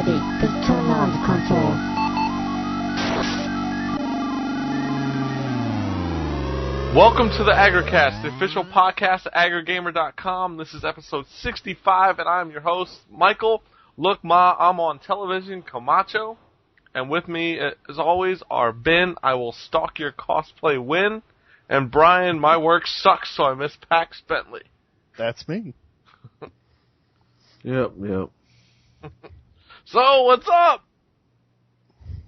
ready, please turn on the console. Welcome to the AggroCast, the official podcast at AggroGamer.com. This is episode 65, and I'm your host, Michael. Look, Ma, I'm on television, Camacho. And with me, as always, are Binh, I will stalk your cosplay win, and Brian, my work sucks, so I miss PAX Bentley. That's me. Yep. So, what's up?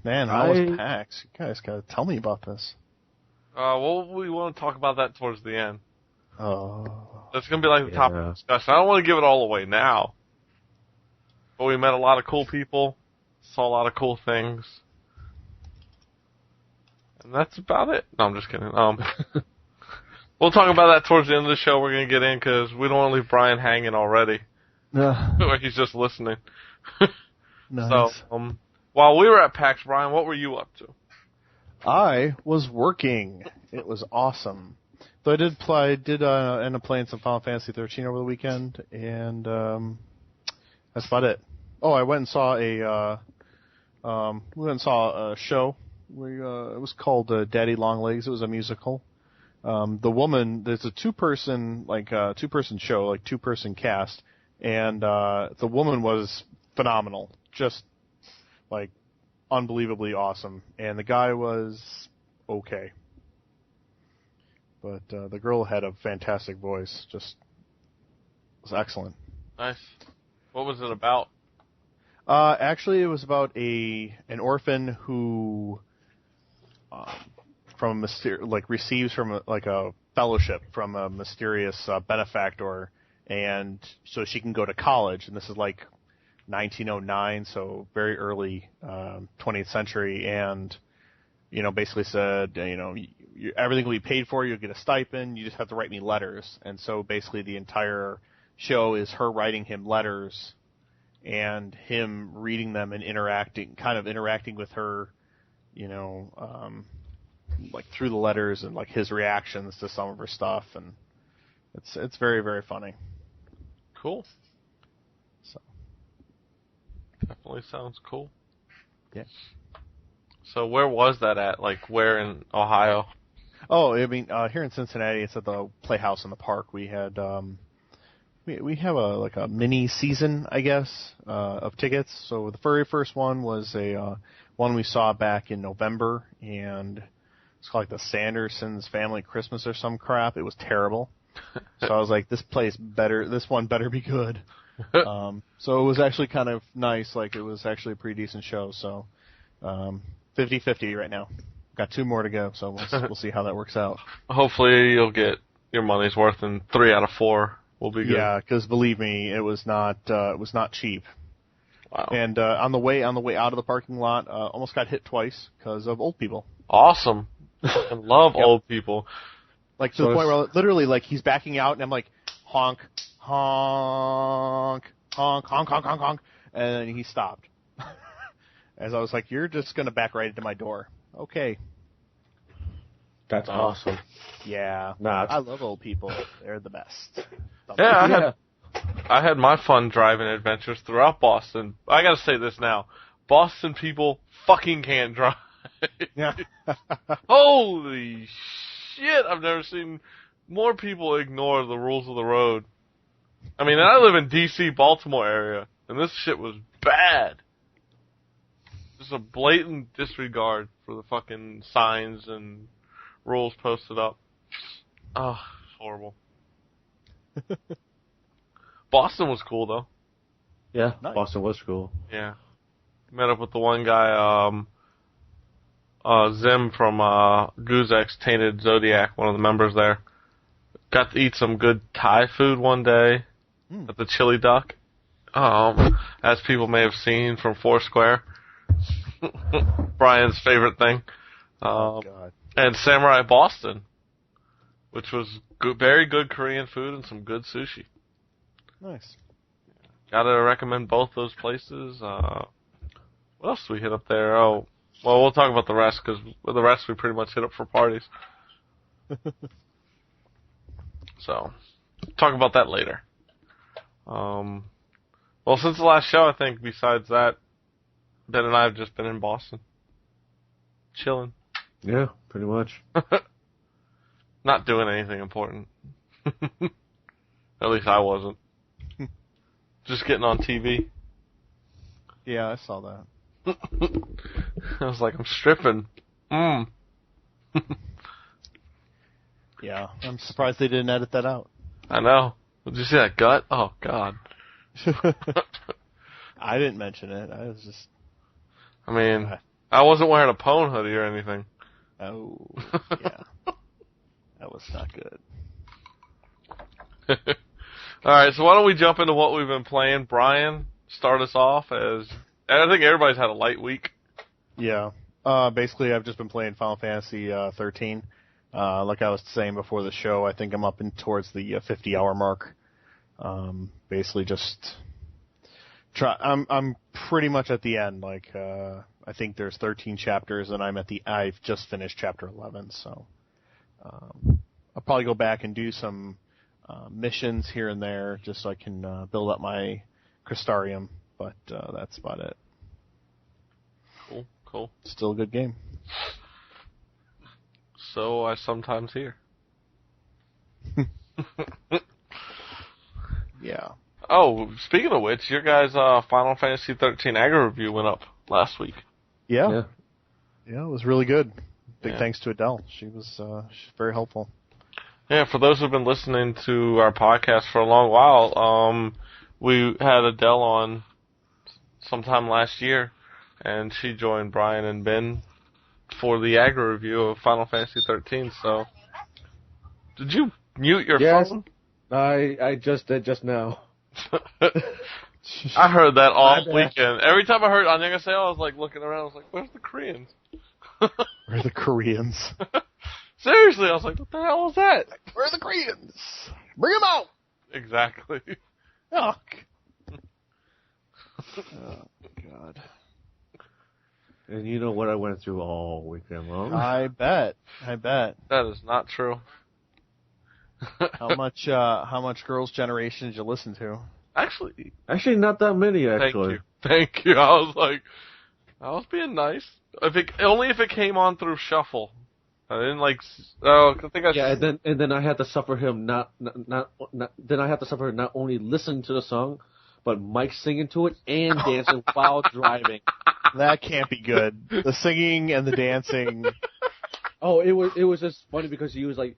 Man, how was PAX? You guys gotta tell me about this. Well, we want to talk about that towards the end. Oh. That's going to be like the topic of discussion. I don't want to give it all away now. But we met a lot of cool people, saw a lot of cool things. And that's about it. No, I'm just kidding. We'll talk about that towards the end of the show. We're going to get in because we don't want to leave Brian hanging already. Like he's just listening. Nice. So, while we were at PAX, Brian, what were you up to? I was working. It was awesome. So I did end up playing some Final Fantasy 13 over the weekend, and that's about it. Oh, I went and saw a show. It was called Daddy Long Legs. It was a musical. There's a two-person show, like two-person cast, and the woman was phenomenal, just like unbelievably awesome, and the guy was okay, but the girl had a fantastic voice, just was excellent. Nice. What was it about? Actually, it was about an orphan who receives from a fellowship from a mysterious benefactor, and so she can go to college, and this is like 1909, so very early 20th century, and basically said, everything will be paid for. You'll get a stipend. You just have to write me letters. And so basically the entire show is her writing him letters and him reading them and interacting with her, like through the letters and like his reactions to some of her stuff, and it's very, very funny. Cool. Definitely sounds cool. Yeah. So where was that at? Like, where in Ohio? Oh, I mean, here in Cincinnati, it's at the Playhouse in the Park. We had, we have a mini season, I guess, of tickets. So the very first one was one we saw back in November, and it's called like the Sandersons Family Christmas or some crap. It was terrible. So I was like, this one better be good. So it was actually kind of nice. Like, it was actually a pretty decent show. So, 50-50 right now. Got 2 more to go, so we'll see how that works out. Hopefully you'll get your money's worth, and 3 out of 4 will be good. Yeah, because believe me, it was not cheap. Wow. And on the way out of the parking lot, almost got hit twice because of old people. Awesome. I love old people. Like, to the point where literally, like, he's backing out, and I'm like, honk, honk, honk, honk, honk, honk, honk, and then he stopped. As I was like, you're just going to back right into my door. Okay. That's awesome. Yeah. I love old people. They're the best. I had my fun driving adventures throughout Boston. I got to say this now. Boston people fucking can't drive. Yeah. Holy shit, I've never seen more people ignore the rules of the road. I mean, I live in D.C., Baltimore area, and this shit was bad. Just a blatant disregard for the fucking signs and rules posted up. Oh, horrible. Boston was cool, though. Yeah, nice. Boston was cool. Yeah. Met up with the one guy, Zim from Guzek's Tainted Zodiac, one of the members there. Got to eat some good Thai food one day at the Chili Duck, as people may have seen from Foursquare. Brian's favorite thing. God. And Samurai Boston, which was very good Korean food and some good sushi. Nice. Gotta recommend both those places. What else did we hit up there? Oh, well, we'll talk about the rest, because the rest we pretty much hit up for parties. So, talk about that later. Well, since the last show, I think besides that, Ben and I have just been in Boston. Chilling. Yeah, pretty much. Not doing anything important. At least I wasn't. Just getting on TV. Yeah, I saw that. I was like, I'm stripping. Yeah, I'm surprised they didn't edit that out. I know. Did you see that gut? Oh, God. I didn't mention it. I was just... I mean, I wasn't wearing a pwn hoodie or anything. Oh, yeah. That was not good. Alright, so why don't we jump into what we've been playing? Brian, start us off as... I think everybody's had a light week. Yeah. Basically, I've just been playing Final Fantasy 13. Like I was saying before the show, I think I'm up in towards the 50-hour mark. Basically, just I'm pretty much at the end. Like I think there's 13 chapters, and I've just finished chapter 11. So I'll probably go back and do some missions here and there, just so I can build up my Crystarium. But that's about it. Cool. Still a good game. So I sometimes hear. Yeah. Oh, speaking of which, your guys' Final Fantasy 13 Aggro review went up last week. Yeah, it was really good. Big Yeah. thanks to Adele. She was she's very helpful. Yeah, for those who've been listening to our podcast for a long while, we had Adele on sometime last year, and she joined Brian and Ben for the Aggro review of Final Fantasy 13. So, did you mute your phone? I just did just now. I heard that all weekend. Every time I heard Anya say, I was like looking around. I was like, "Where's the Koreans?" Where are the Koreans? Seriously, I was like, "What the hell is that?" Where are the Koreans? Bring them out! Exactly. Oh, God. And you know what I went through all weekend long? I bet. That is not true. How much Girls' Generation did you listen to? Actually, not that many. Actually, Thank you. I was being nice. Only if it came on through shuffle. I didn't like. Oh, I think I. Yeah, and then I had to suffer him then I had to suffer not only listening to the song, but Mike singing to it and dancing while driving. That can't be good. The singing and the dancing. Oh, it was just funny because he was like,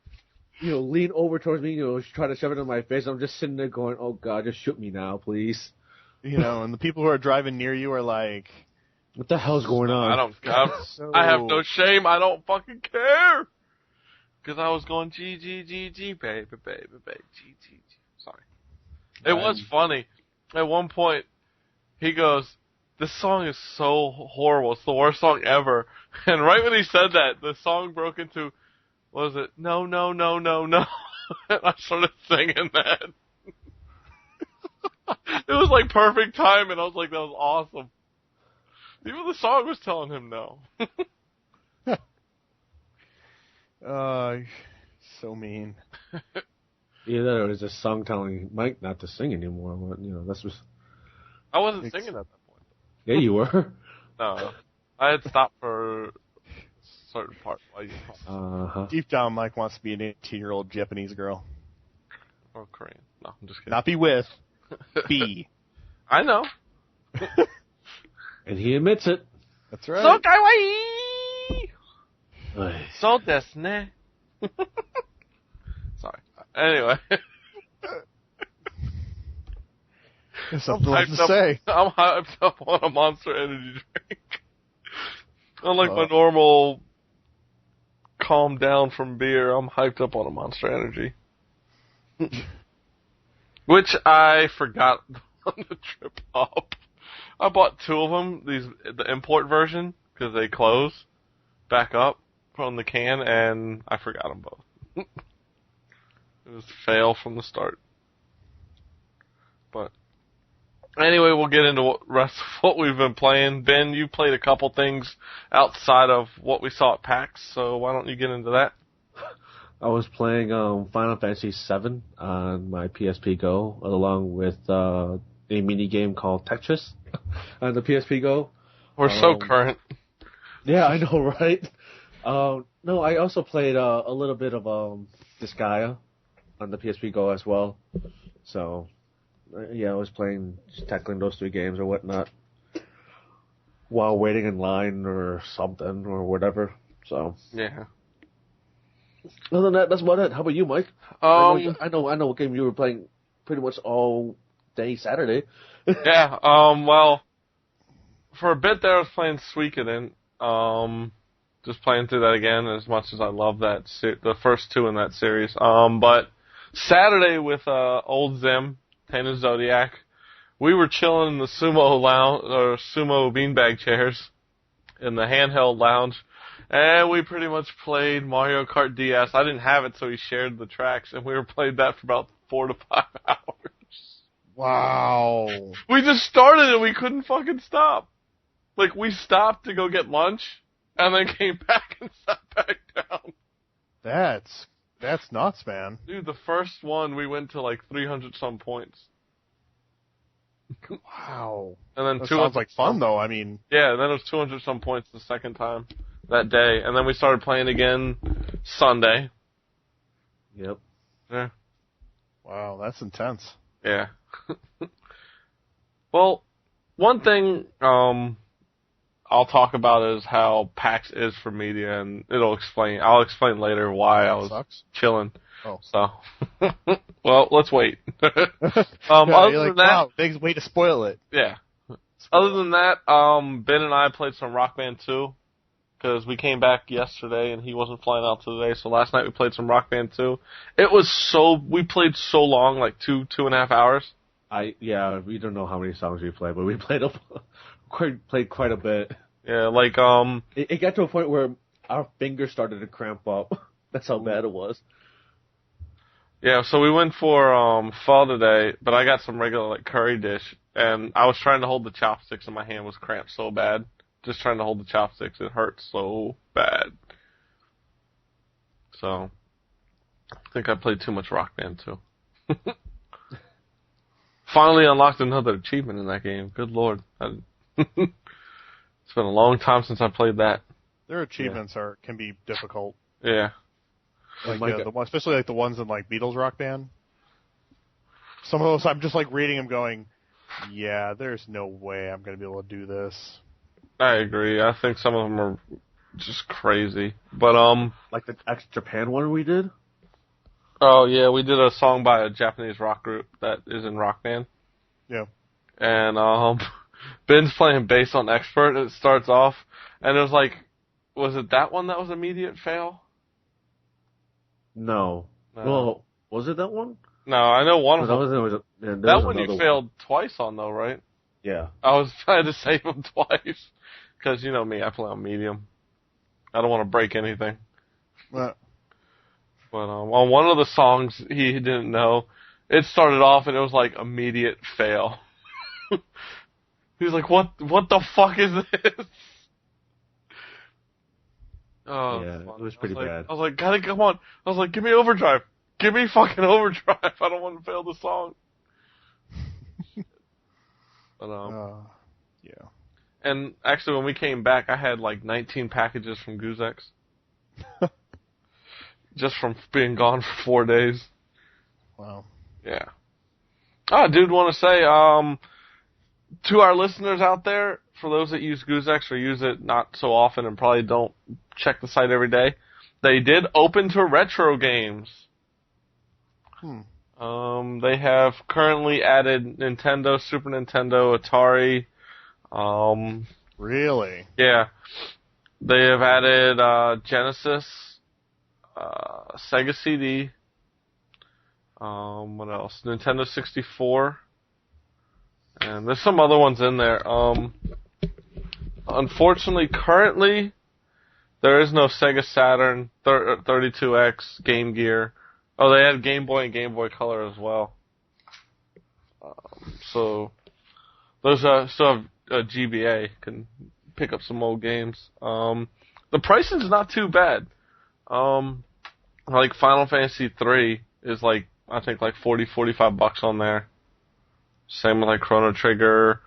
lean over towards me, trying to shove it in my face. I'm just sitting there going, "Oh God, just shoot me now, please." And the people who are driving near you are like, "What the hell's going on?" I have no shame. I don't fucking care. Because I was going G, baby, G. Sorry. It was funny. At one point, he goes, "This song is so horrible. It's the worst song ever." And right when he said that, the song broke into, what was it? No. And I started singing that. It was like perfect time, and I was like, that was awesome. Even the song was telling him no. So mean. Either it was a song telling Mike not to sing anymore. But, that's just. I wasn't singing at that point. Yeah, you were. No. I had stopped for a certain part while you talked. Deep down, Mike wants to be an 18-year-old Japanese girl. Or Korean. No, I'm just kidding. Not be with, be. I know. And he admits it. That's right. So kawaii! So desu ne. Sorry. Anyway. There's something left to say. I'm hyped up on a Monster Energy drink. Unlike my normal calm down from beer, I'm hyped up on a Monster Energy. Which I forgot on the trip up. I bought 2 of them, the import version, because they close back up from the can, and I forgot them both. It was a fail from the start. But anyway, we'll get into the rest of what we've been playing. Ben, you played a couple things outside of what we saw at PAX, so why don't you get into that? I was playing Final Fantasy VII on my PSP Go, along with a mini game called Tetris on the PSP Go. We're so current. Yeah, I know, right? No, I also played a little bit of Disgaea on the PSP Go as well. So, yeah, I was playing, just tackling those 3 games or whatnot while waiting in line or something or whatever. So, Yeah. other than that, that's about it. How about you, Mike? I know what game you were playing pretty much all day Saturday. Yeah. Well, for a bit there, I was playing Suikoden. Just playing through that again as much as I love that the first 2 in that series. But Saturday with old Zim, Tana Zodiac, we were chilling in the sumo lounge or sumo beanbag chairs in the handheld lounge, and we pretty much played Mario Kart DS. I didn't have it, so he shared the tracks, and we were playing that for about 4 to 5 hours. Wow. We just started and we couldn't fucking stop. Like, we stopped to go get lunch, and then came back and sat back down. That's nuts, man. Dude, the first one, we went to like 300-some points. Wow. And then That sounds like fun, though. I mean... Yeah, then it was 200-some points the second time that day. And then we started playing again Sunday. Yep. Yeah. Wow, that's intense. Yeah. Well, one thing I'll talk about is how PAX is for media, and I'll explain later why I was chilling. Oh. So, well, let's wait. Other Other than that, wow, big way to spoil it. yeah. Other than that, Ben and I played some Rock Band 2, because we came back yesterday and he wasn't flying out today, so last night we played some Rock Band 2. We played so long, like 2.5 hours. We don't know how many songs we played, but we played quite a bit. Yeah, like, It got to a point where our fingers started to cramp up. That's how bad it was. Yeah, so we went for pho today, but I got some regular like curry dish, and I was trying to hold the chopsticks, and my hand was cramped so bad. Just trying to hold the chopsticks, it hurt so bad. So, I think I played too much Rock Band 2. Finally unlocked another achievement in that game. Good lord. It's been a long time since I played that. Their achievements can be difficult. Yeah. Like especially like the ones in like Beatles Rock Band. Some of those I'm just like reading them going, yeah, there's no way I'm going to be able to do this. I agree. I think some of them are just crazy. But like the X Japan one we did? Oh yeah, we did a song by a Japanese rock group that is in Rock Band. Yeah. And Ben's playing bass on Expert, and it starts off, and it was like, was it that one that was immediate fail? No. Well, was it that one? No, I know one of them. That one you failed twice on, though, right? Yeah. I was trying to save him twice, because you know me, I play on medium. I don't want to break anything. But on one of the songs he didn't know, it started off and it was like immediate fail. He was like, what the fuck is this? Oh, yeah, it was pretty bad. I was like, gotta come on. I was like, give me overdrive. Give me fucking overdrive. I don't want to fail the song. But, yeah. And actually, when we came back, I had like 19 packages from Guzex. Just from being gone for 4 days. Wow. Yeah. I did want to say, to our listeners out there, for those that use Guzex or use it not so often and probably don't check the site every day, they did open to retro games. They have currently added Nintendo, Super Nintendo, Atari. Really? Yeah. They have added Genesis, Sega CD. What else? Nintendo 64. And there's some other ones in there. Unfortunately, currently, there is no Sega Saturn, 32X, Game Gear. Oh, they had Game Boy and Game Boy Color as well. So, those still have GBA, can pick up some old games. The pricing's not too bad. Like Final Fantasy 3 is like, I think like $40-45 on there. Same with like Chrono Trigger.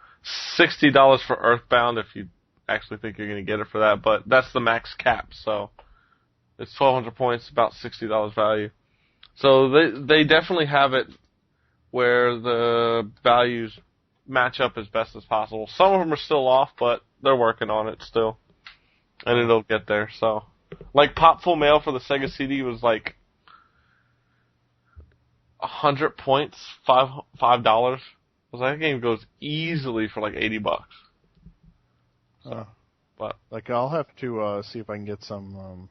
$60 for Earthbound if you actually think you're going to get it for that, but that's the max cap, so it's 1,200 points, about $60 value. So they definitely have it where the values match up as best as possible. Some of them are still off, but they're working on it still, and it'll get there. So, like Pop Full Mail for the Sega CD was like 100 points, $5. I was like, that game goes easily for like $80. So, but like I'll have to see if I can get some.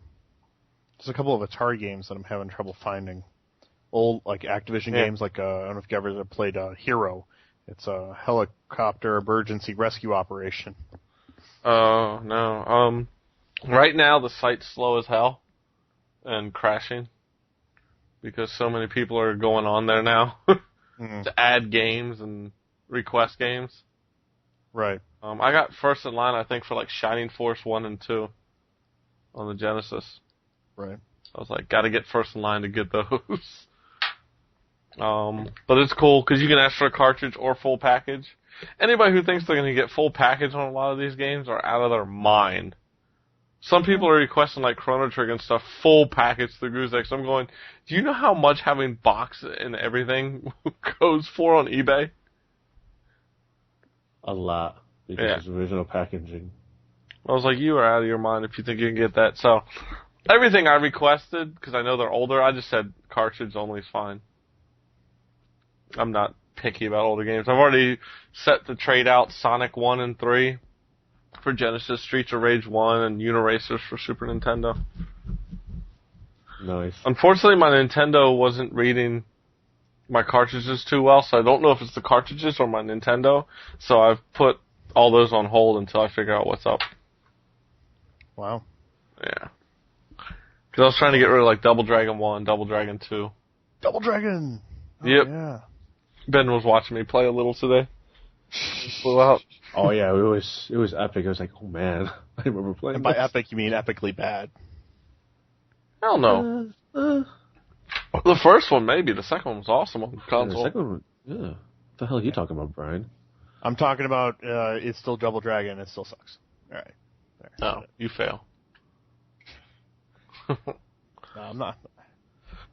There's a couple of Atari games that I'm having trouble finding. Old like Activision games, like I don't know if you ever played Hero. It's a helicopter emergency rescue operation. Oh no. Right now the site's slow as hell and crashing because so many people are going on there now to add games and request games. Right. I got first in line, I think, for like Shining Force 1 and 2 on the Genesis. Right. I was like, gotta get first in line to get those. But it's cool because you can ask for a cartridge or full package. Anybody who thinks they're going to get full package on a lot of these games are out of their mind. Some people are requesting like Chrono Trigger and stuff, full package through Goozex. I'm going, do you know how much having box and everything goes for on eBay? A lot, because of original packaging. I was like, you are out of your mind if you think you can get that. So, everything I requested, because I know they're older, I just said cartridge only is fine. I'm not picky about older games. I've already set to trade out Sonic 1 and 3 for Genesis, Streets of Rage 1, and Uniracers for Super Nintendo. Nice. Unfortunately, my Nintendo wasn't reading my cartridges too well, so I don't know if it's the cartridges or my Nintendo. So I've put all those on hold until I figure out what's up. Wow. Yeah. Because I was trying to get rid of like Double Dragon 1, Double Dragon 2. Double Dragon! Oh, yep. Yeah. Ben was watching me play a little today. Flew out. Oh yeah, it was epic. I was like, oh man, I remember playing. And by this. epic, you mean epically bad. Hell no. The first one, maybe. The second one was awesome on console. The second one, what the hell are you talking about, Brian? I'm talking about it's still Double Dragon. It still sucks. All right. There. No, you fail. No, I'm not.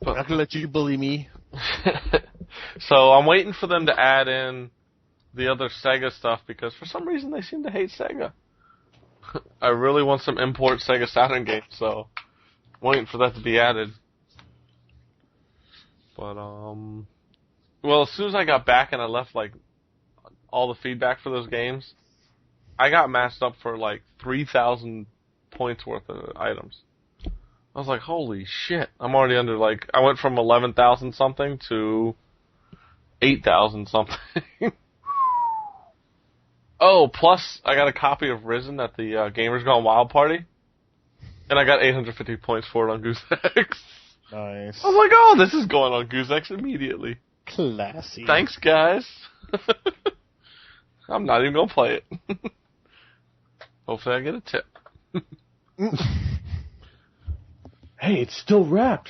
I'm not gonna let you bully me. So I'm waiting for them to add in the other Sega stuff because for some reason they seem to hate Sega. I really want some import Sega Saturn games, so I'm waiting for that to be added. But well, as soon as I got back and I left like all the feedback for those games, I got matched up for like 3,000 points worth of items. I was like, holy shit. I'm already under, like, I went from 11,000 something to 8,000 something. Oh, plus I got a copy of Risen at the Gamers Gone Wild party. And I got 850 points for it on Goozex. Nice. I was like, oh, this is going on Goozex immediately. Classy. Thanks, guys. I'm not even going to play it. Hopefully I get a tip. Hey, it's still wrapped.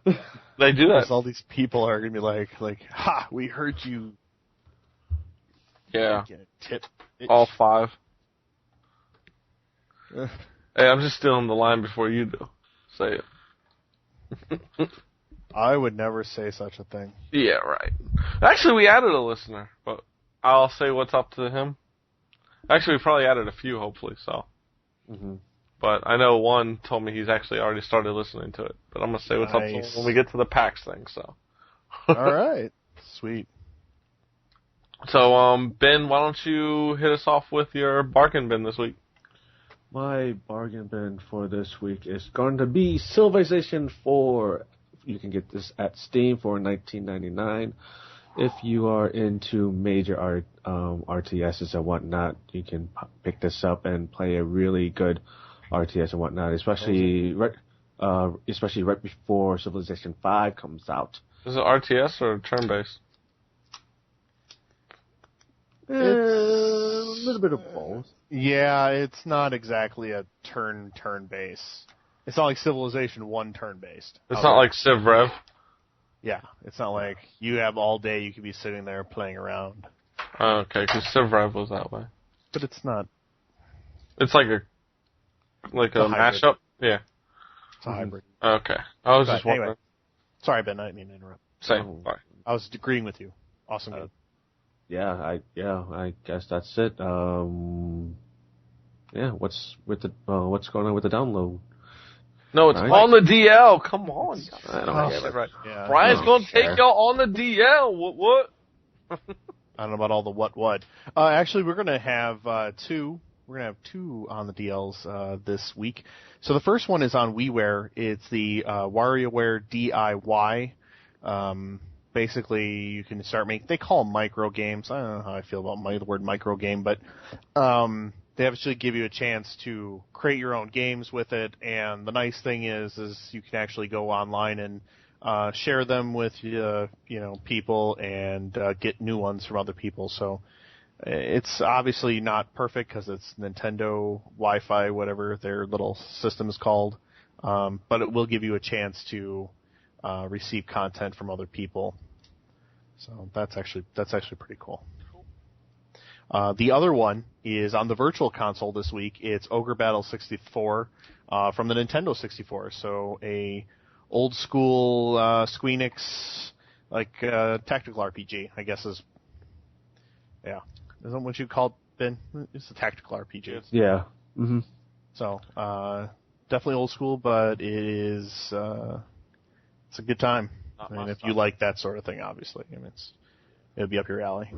They do that. All these people are gonna be like, ha, we heard you. Yeah. Get a tip. All 5. Hey, I'm just stealing the line before you do. Say it. I would never say such a thing. Yeah, right. Actually, we added a listener, but I'll say what's up to him. Actually, we probably added a few, hopefully, so. Mm-hmm. But I know one told me he's actually already started listening to it. But I'm going to say what's up to him when we get to the PAX thing, so. All right. Sweet. So, Ben, why don't you hit us off with your bargain bin this week? My bargain bin for this week is going to be Civilization 4. You can get this at Steam for $19.99. If you are into major RTSs and whatnot, you can pick this up and play a really good RTS and whatnot, especially right before Civilization 5 comes out. Is it RTS or turn-based? A little bit of both. Yeah, it's not exactly a turn base. It's not like Civilization 1 turn-based. It's not like Civ Rev? Yeah, it's not like you have all day you could be sitting there playing around. Okay, because Civ Rev was that way. But it's not. It's like a hybrid. mashup? Yeah. It's a hybrid. Okay. I was But just wondering. anyway. Sorry, Ben, I didn't mean to interrupt. Same. Sorry. I was agreeing with you. Awesome game. I guess that's it. What's going on with the download? No, it's Right. on the DL. Come on. I don't get it. Right. Yeah. Brian's going to take Sure. y'all on the DL. What? I don't know about all the what. Actually, we're going to have two. We're going to have two on the DLs this week. So the first one is on WiiWare. It's the WarioWare DIY. Basically, you can start making. They call them micro games. I don't know how I feel about the word micro game, but they actually give you a chance to create your own games with it. And the nice thing is you can actually go online and share them with people and get new ones from other people. So it's obviously not perfect because it's Nintendo Wi-Fi, whatever their little system is called, but it will give you a chance to receive content from other people. So that's actually pretty cool. The other one is on the Virtual Console this week. It's Ogre Battle 64 from the Nintendo 64. So a old school Squeenix tactical RPG, I guess is. Yeah, isn't that what you called Ben? It's a tactical RPG. Yeah. Mm-hmm. So definitely old school, but it is it's a good time. If you like that sort of thing, obviously, it'll be up your alley.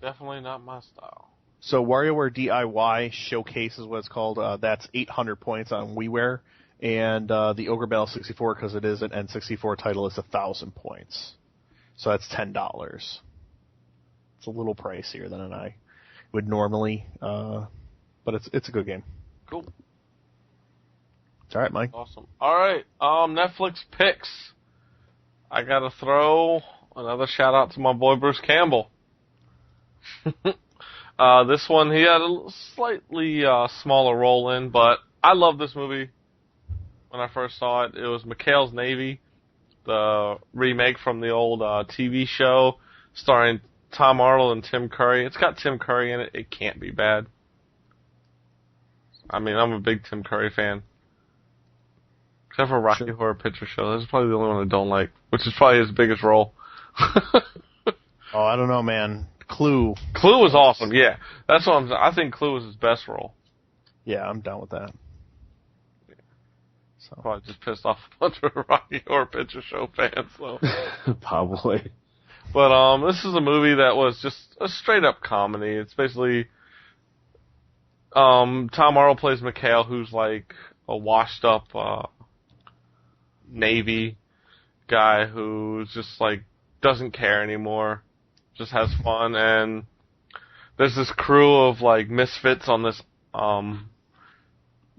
Definitely not my style. So WarioWare DIY Showcase is what it's called. That's 800 points on WiiWare, and the Ogre Battle 64, because it is an N64 title, is 1,000 points. So that's $10. It's a little pricier than I would normally, but it's a good game. Cool. It's all right, Mike. Awesome. All right. Netflix picks. I got to throw another shout out to my boy Bruce Campbell. This one, he had a slightly smaller role in, but I love this movie. When I first saw it, it was McHale's Navy, the remake from the old TV show starring Tom Arnold and Tim Curry. It's got Tim Curry in it. It can't be bad. I mean, I'm a big Tim Curry fan. Except for Rocky Horror Picture Show. This is probably the only one I don't like, which is probably his biggest role. Oh, I don't know, man. Clue. Clue was awesome, yeah. That's what I think Clue was his best role. Yeah, I'm down with that. So. Probably just pissed off a bunch of Rocky Horror Picture Show fans, so. Probably. But this is a movie that was just a straight up comedy. It's basically Tom Arnold plays McHale, who's like a washed up Navy guy who's just like doesn't care anymore, just has fun, and there's this crew of like misfits on this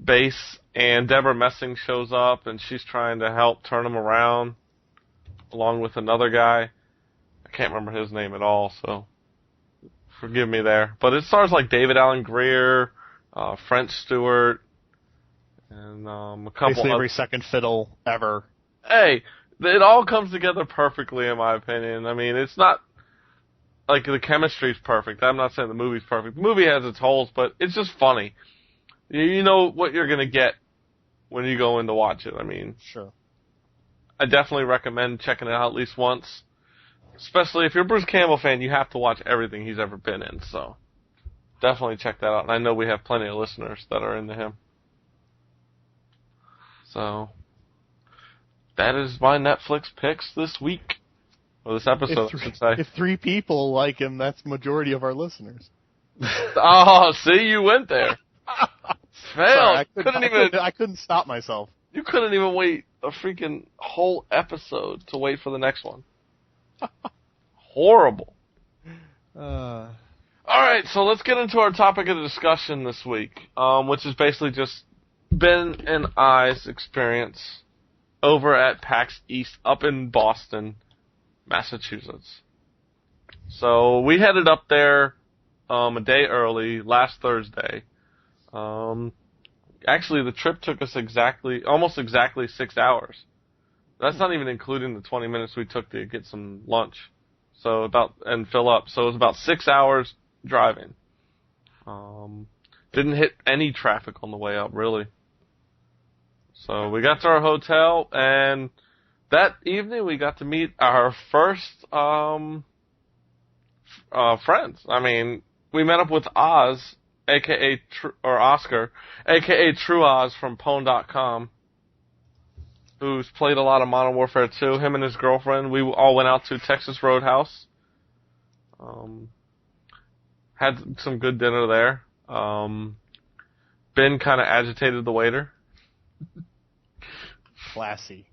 base, and Deborah Messing shows up and she's trying to help turn them around along with another guy. I can't remember his name at all, so forgive me there. But it stars like David Alan Grier, French Stewart, and a couple basically every second fiddle ever. Hey, it all comes together perfectly in my opinion. I mean, it's not like the chemistry's perfect. I'm not saying the movie's perfect. The movie has its holes, but it's just funny. You know what you're gonna get when you go in to watch it. I mean, sure. I definitely recommend checking it out at least once. Especially if you're a Bruce Campbell fan, you have to watch everything he's ever been in, so definitely check that out. And I know we have plenty of listeners that are into him. So that is my Netflix picks this week. Or this episode, I should say. If 3 people like him, that's the majority of our listeners. Oh, see, you went there. Failed. Sorry, I couldn't stop myself. You couldn't even wait a freaking whole episode to wait for the next one. Horrible. Alright, so let's get into our topic of the discussion this week, which is basically just Ben and I's experience over at PAX East up in Boston, Massachusetts. So we headed up there a day early, last Thursday. Actually, the trip took us almost exactly 6 hours. That's not even including the 20 minutes we took to get some lunch. And fill up. So it was about 6 hours driving. Didn't hit any traffic on the way up, really. So we got to our hotel, and that evening we got to meet our first friends. I mean, we met up with Oz, or Oscar, a.k.a. True Oz from Pwn.com, who's played a lot of Modern Warfare 2. Him and his girlfriend, we all went out to Texas Roadhouse. Had some good dinner there. Binh kind of agitated the waiter. Classy.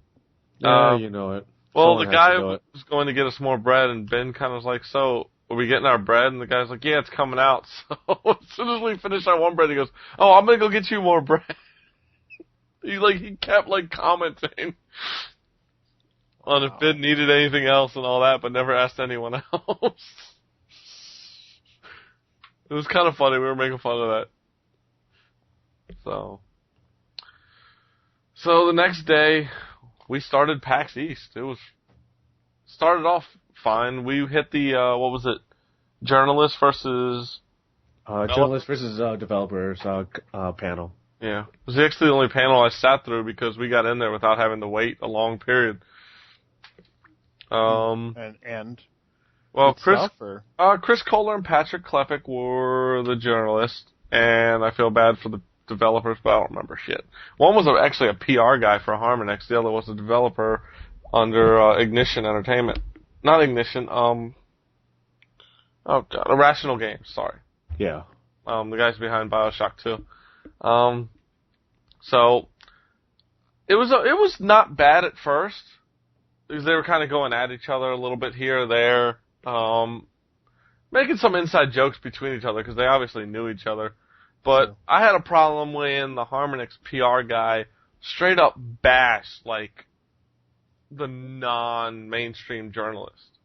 Yeah, you know it. Well, Someone the has guy to do it. was going to get us more bread, and Binh kind of was like, so, are we getting our bread? And the guy's like, yeah, it's coming out. So, as soon as we finish our one bread, he goes, oh, I'm going to go get you more bread. He kept, commenting on if Binh needed anything else and all that, but never asked anyone else. It was kind of funny. We were making fun of that. So the next day, we started PAX East. Started off fine. We hit the, journalist versus... journalist versus developers panel. Yeah. It was actually the only panel I sat through because we got in there without having to wait a long period. Well, Chris Kohler and Patrick Klepek were the journalists, and I feel bad for the developers, but I don't remember shit. One was actually a PR guy for Harmonix. The other was a developer under Ignition Entertainment. Not Ignition, Irrational Games, sorry. Yeah. The guys behind BioShock 2. So it was not bad at first, because they were kind of going at each other a little bit here or there, making some inside jokes between each other, because they obviously knew each other. But sure. I had a problem when the Harmonix PR guy straight up bashed, the non-mainstream journalist.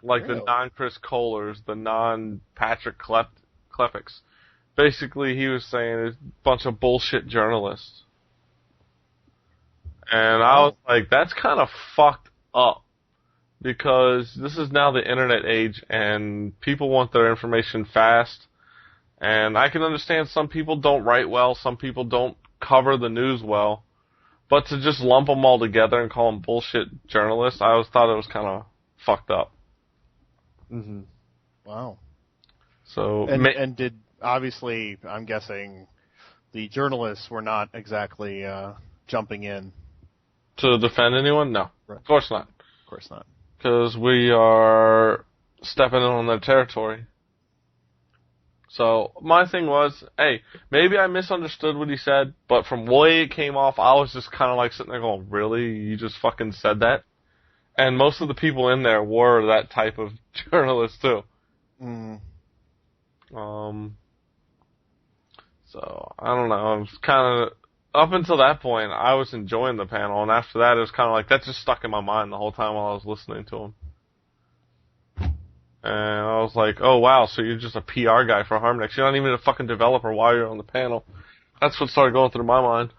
The non-Chris Kohlers, the non-Patrick Klepeks. Basically, he was saying it's a bunch of bullshit journalists. And I was like, that's kind of fucked up. Because this is now the internet age, and people want their information fast. And I can understand some people don't write well, some people don't cover the news well. But to just lump them all together and call them bullshit journalists, I always thought it was kind of fucked up. Mm-hmm. Wow. So and did, obviously, I'm guessing, the journalists were not exactly jumping in. To defend anyone? No. Right. Of course not. Of course not. Because we are stepping in on their territory. So, my thing was, hey, maybe I misunderstood what he said, but from the way it came off, I was just kind of sitting there going, really? You just fucking said that? And most of the people in there were that type of journalist, too. Mm. So, I don't know. I was kind of, up until that point, I was enjoying the panel, and after that, it was kind of that just stuck in my mind the whole time while I was listening to him. And I was like, oh wow, so you're just a PR guy for Harmonix. You're not even a fucking developer while you're on the panel. That's what started going through my mind.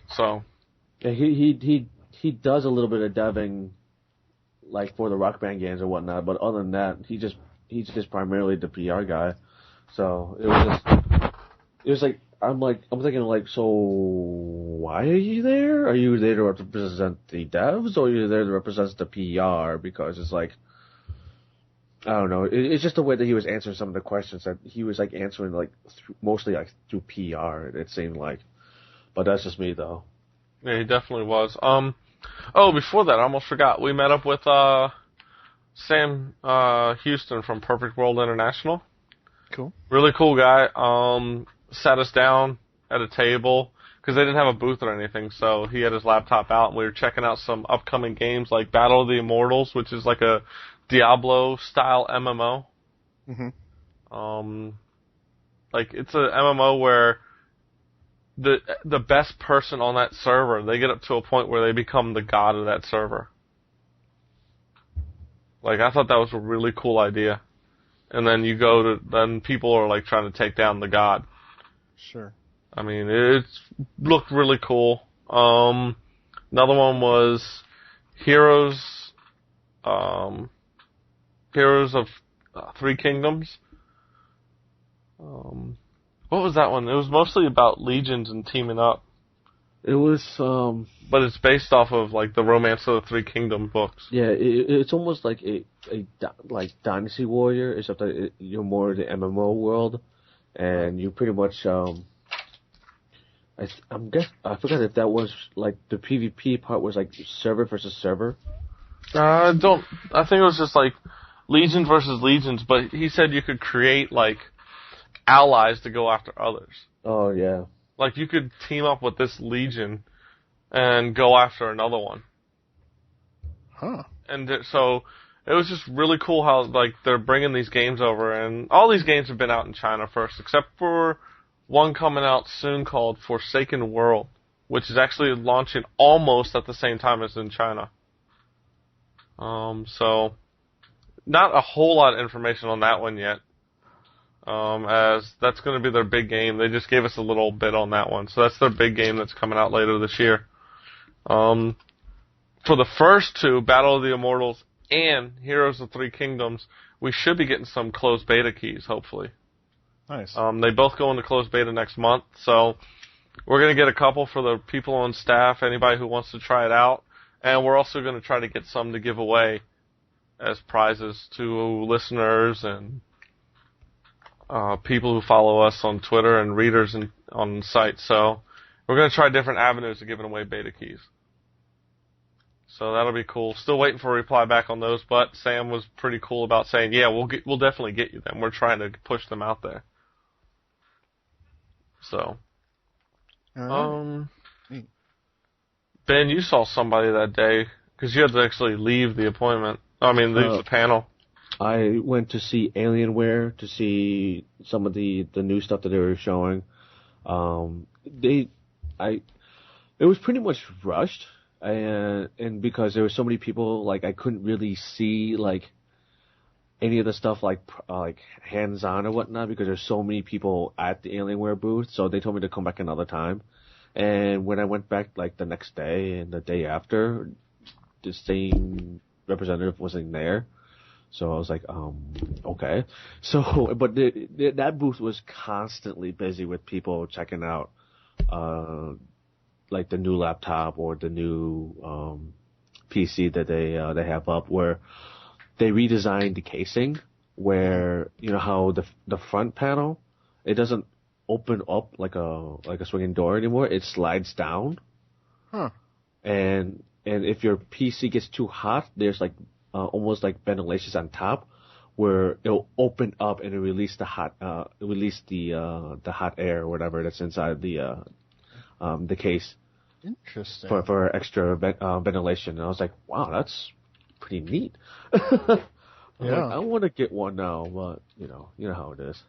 So. Yeah, he does a little bit of deving, for the Rock Band games and whatnot, but other than that, he's just primarily the PR guy. So it was I'm thinking so why are you there? Are you there to represent the devs, or are you there to represent the PR? Because it's I don't know. It's just the way that he was answering some of the questions that he was answering mostly through PR. It seemed like, but that's just me though. Yeah, he definitely was. Before that, I almost forgot. We met up with Sam Houston from Perfect World International. Cool. Really cool guy. Sat us down at a table because they didn't have a booth or anything, so he had his laptop out and we were checking out some upcoming games like Battle of the Immortals, which is a Diablo-style MMO. Mm-hmm. It's a MMO where the best person on that server, they get up to a point where they become the god of that server. I thought that was a really cool idea. And then then people are trying to take down the god. Sure. I mean, it looked really cool. Another one was Heroes of Three Kingdoms, What was that one? It was mostly about legions and teaming up. It was, But it's based off of, like, the Romance of the Three Kingdom books. yeah, it's almost like like Dynasty Warrior, except that you're more in the MMO world, and you pretty much, I forgot if that was, like, the PvP part was, like, server versus server. I think it was just, like, legion versus legions, but he said you could create, like, allies to go after others. Oh, yeah. Like, you could team up with this legion and go after another one. Huh. And so, it was just really cool how, like, they're bringing these games over, and all these games have been out in China first, except for one coming out soon called Forsaken World, which is actually launching almost at the same time as in China. So, not a whole lot of information on that one yet. As that's going to be their big game. They just gave us a little bit on that one. So that's their big game that's coming out later this year. For the first two, Battle of the Immortals and Heroes of Three Kingdoms, we should be getting some closed beta keys, hopefully. Nice. They both go into closed beta next month, so we're going to get a couple for the people on staff, anybody who wants to try it out, and we're also going to try to get some to give away as prizes to listeners and people who follow us on Twitter and readers on the site. So we're going to try different avenues of giving away beta keys. So that'll be cool. Still waiting for a reply back on those, but Sam was pretty cool about saying, yeah, we'll definitely get you them. We're trying to push them out there. So, Ben, you saw somebody that day because you had to actually leave the appointment. Leave the panel. I went to see Alienware to see some of the new stuff that they were showing. It was pretty much rushed, and because there were so many people, like, I couldn't really see, like, any of the stuff like hands-on or whatnot because there's so many people at the Alienware booth. So they told me to come back another time. And when I went back, like, the next day and the day after, the same representative wasn't there. So I was like, okay. So, but that booth was constantly busy with people checking out, like the new laptop or the new PC that they have up, where they redesigned the casing, where you know how the front panel, it doesn't open up like a swinging door anymore. It slides down. Huh. And if your PC gets too hot, there's like almost like ventilations on top, where it'll open up and it'll release the hot air or whatever that's inside the case. Interesting. For extra ventilation. And I was like, wow, that's pretty neat. Yeah. I want to get one now, but you know how it is.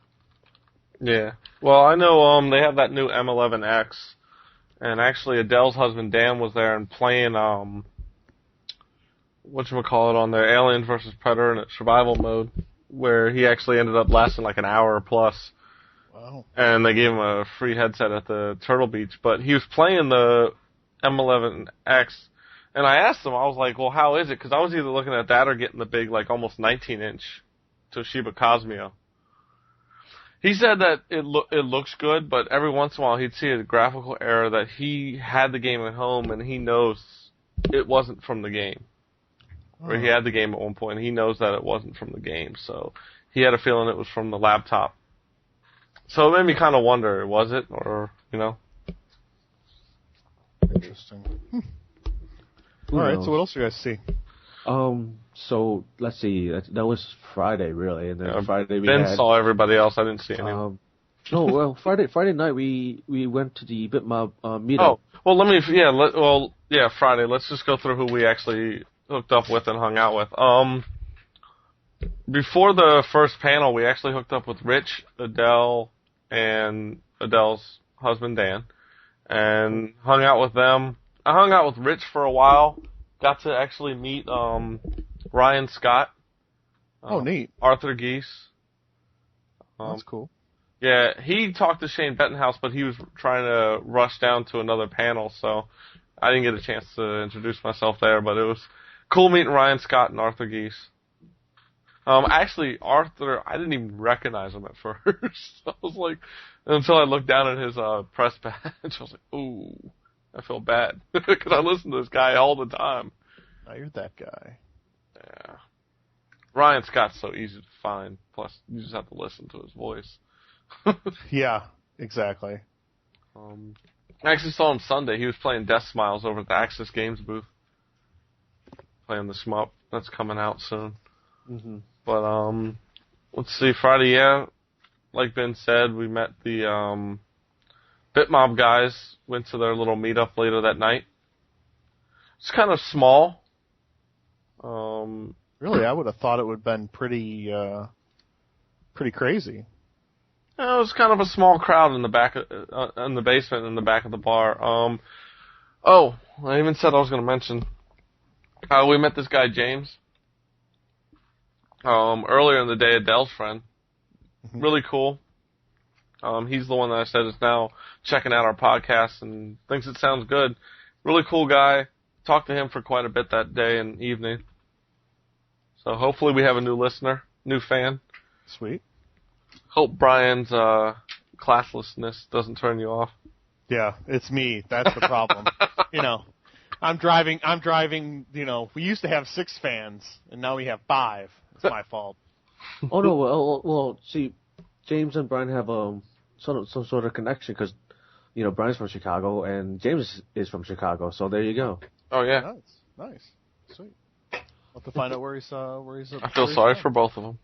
Yeah. Well, I know they have that new M11X, and actually Adele's husband Dan was there and playing whatchamacallit on there, Alien vs. Predator in survival mode, where he actually ended up lasting like an hour plus. Wow. And they gave him a free headset at the Turtle Beach, but he was playing the M11X, and I asked him, I was like, well, how is it? Because I was either looking at that or getting the big, like, almost 19-inch Toshiba Cosmio. He said that it looks good, but every once in a while he'd see a graphical error that he had the game at home and he knows it wasn't from the game. Or he had the game at one point and he knows that it wasn't from the game, so he had a feeling it was from the laptop. So it made me kind of wonder, was it? Or, Interesting. Alright, so what else do you guys see? So let's see. That was Friday, really, and then Friday we Ben saw everybody else. I didn't see anyone. No, well, Friday night we went to the BitMob meetup. Oh, well, Friday. Let's just go through who we actually hooked up with and hung out with. Before the first panel, we actually hooked up with Rich, Adele, and Adele's husband Dan, and hung out with them. I hung out with Rich for a while. Got to actually meet Ryan Scott. Neat. Arthur Geese. That's cool. Yeah, he talked to Shane Bettenhouse, but he was trying to rush down to another panel, so I didn't get a chance to introduce myself there, but it was cool meeting Ryan Scott and Arthur Geese. Actually, Arthur, I didn't even recognize him at first. I was like, until I looked down at his press badge, I was like, ooh, I feel bad because I listen to this guy all the time. Now you're that guy. Yeah. Ryan Scott's so easy to find. Plus, you just have to listen to his voice. Yeah, exactly. I actually saw him Sunday. He was playing Death Smiles over at the Axis Games booth. Playing the shmup that's coming out soon. Mm-hmm. But, let's see, Friday, yeah, like Ben said, we met the, Bitmob guys, went to their little meetup later that night. It's kind of small. Really, I would have thought it would have been pretty crazy. It was kind of a small crowd in the back, in the basement, in the back of the bar. Oh, I even said I was going to mention, we met this guy, James. Earlier in the day, Adele's friend. Really cool. He's the one that I said is now checking out our podcast and thinks it sounds good. Really cool guy. Talked to him for quite a bit that day and evening. So hopefully we have a new listener, new fan. Sweet. Hope Brian's classlessness doesn't turn you off. Yeah, it's me. That's the problem. I'm driving, we used to have 6 fans, and now we have 5. It's my fault. Oh, no, well, see, James and Brian have some sort of connection, because, Brian's from Chicago, and James is from Chicago, so there you go. Oh, yeah. Nice. Sweet. I'll have to find out where he's I feel sorry for both of them.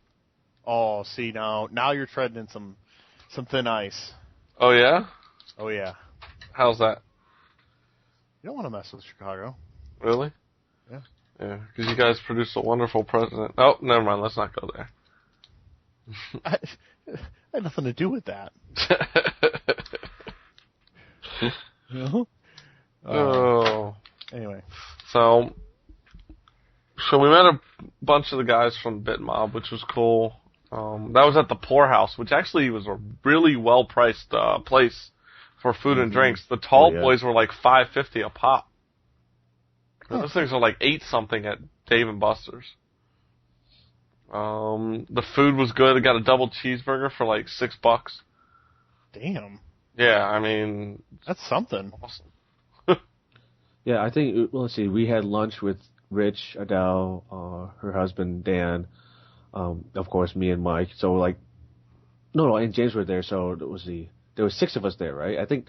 Oh, see, now you're treading in some thin ice. Oh, yeah? Oh, yeah. How's that? You don't want to mess with Chicago. Really? Yeah. Yeah, because you guys produced a wonderful president. Oh, never mind. Let's not go there. I had nothing to do with that. Oh. Anyway. So we met a bunch of the guys from BitMob, which was cool. That was at the Poorhouse, which actually was a really well-priced place for food and drinks. The tall boys were like $5.50 a pop. Those things are like $8-something at Dave & Buster's. The food was good. I got a double cheeseburger for like $6. Damn. Yeah, I mean, that's something. Awesome. Yeah, I think, let's see, we had lunch with Rich, Adele, her husband, Dan, of course, me and Mike. So, like, no, and James were there, so there was 6 of us there, right? I think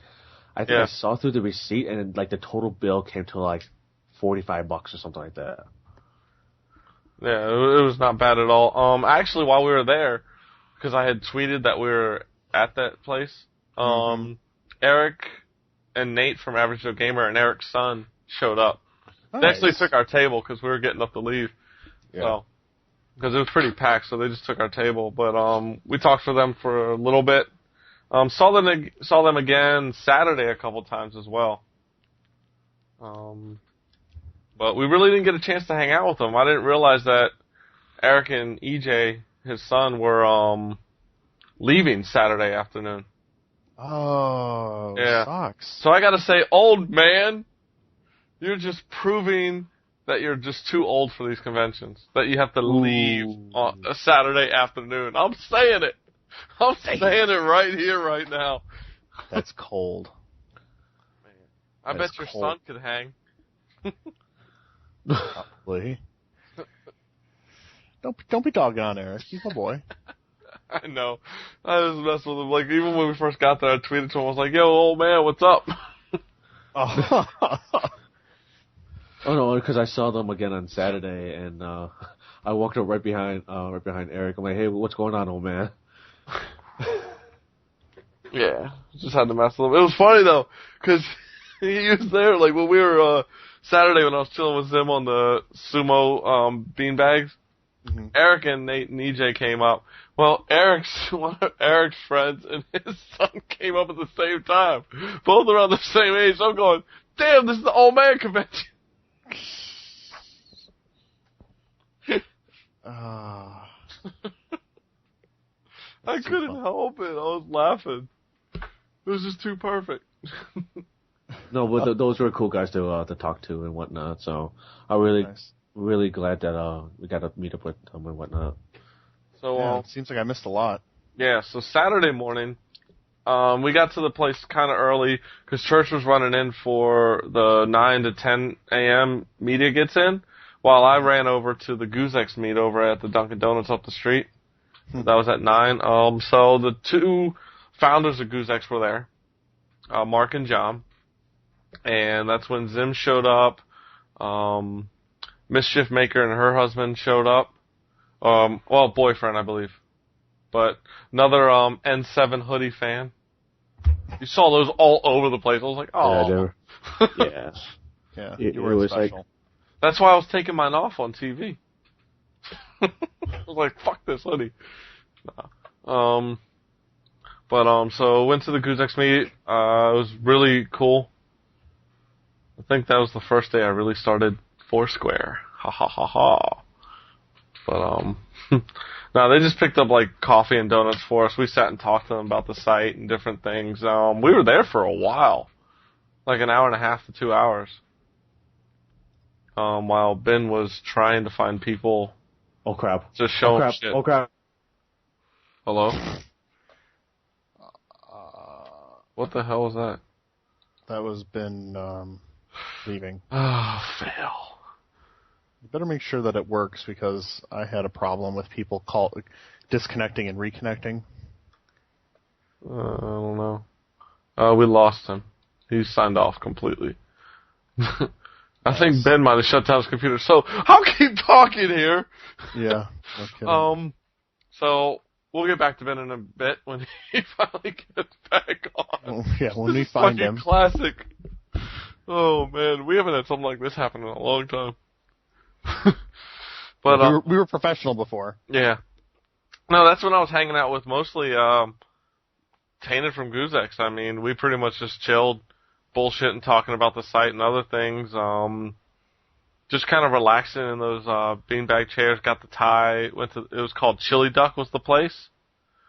I saw through the receipt, and, like, the total bill came to, like, $45 or something like that. Yeah, it was not bad at all. Actually, while we were there, because I had tweeted that we were at that place, Eric and Nate from Average Joe Gamer and Eric's son showed up. Nice. They actually took our table because we were getting up to leave. Yeah. So, because it was pretty packed, so they just took our table. But we talked to them for a little bit. Saw them again Saturday a couple times as well. But we really didn't get a chance to hang out with them. I didn't realize that Eric and EJ, his son, were leaving Saturday afternoon. Oh, yeah. Sucks. So I gotta say, old man, you're just proving that you're just too old for these conventions. That you have to leave on a Saturday afternoon. I'm saying it. I'm saying it right here, right now. That's cold. Man, I bet your son could hang. Probably. Don't be dogging on Eric. He's my boy. I know. I just messed with him. Like, even when we first got there, I tweeted to him. I was like, yo, old man, what's up? Oh. Oh no, because I saw them again on Saturday, and I walked up right behind Eric. I'm like, hey, what's going on, old man? Yeah, just had to mess with him. It was funny, though, because he was there, like, when we were, Saturday when I was chilling with him on the sumo, beanbags, Eric and Nate and EJ came up. Well, one of Eric's friends and his son came up at the same time. Both around the same age. I'm going, damn, this is the old man convention. I couldn't help it. I was laughing. It was just too perfect. No, but those were cool guys to talk to and whatnot. So I'm really glad that we got to meet up with them and whatnot. So, Yeah, it seems like I missed a lot. yeah, so Saturday morning, we got to the place kind of early because church was running in for the 9 to 10 a.m. media gets in, while I ran over to the Guzex meet over at the Dunkin' Donuts up the street. That was at 9. So the two founders of Guzex were there, Mark and John, and that's when Zim showed up. Mischief Maker and her husband showed up. Well, boyfriend, I believe. But another N7 hoodie fan. You saw those all over the place. I was like, oh. Yeah, they were. Yeah. Yeah, It you were was special. like- That's why I was taking mine off on TV. I was like, fuck this hoodie. Nah. So went to the Guzex meet. It was really cool. I think that was the first day I really started Foursquare. Ha ha ha ha. But no, they just picked up like coffee and donuts for us. We sat and talked to them about the site and different things. We were there for a while, like an hour and a half to 2 hours. While Ben was trying to find people. Oh crap! Just show Oh him crap! shit. Oh crap! Hello? What the hell was that? That was Ben leaving. Oh, fail. You better make sure that it works because I had a problem with people disconnecting and reconnecting. I don't know. We lost him. He signed off completely. I think Ben might have shut down his computer. So I'll keep talking here. Yeah. No kidding. So we'll get back to Ben in a bit when he finally gets back on. Oh, yeah, when we This is find fucking him. classic. Oh man, we haven't had something like this happen in a long time. But we were professional before. yeah. No, that's when I was hanging out with mostly Tainted from Guzex. I mean, we pretty much just chilled, bullshitting, talking about the site and other things. Just kind of relaxing in those beanbag chairs. Got the Thai. It was called Chili Duck was the place.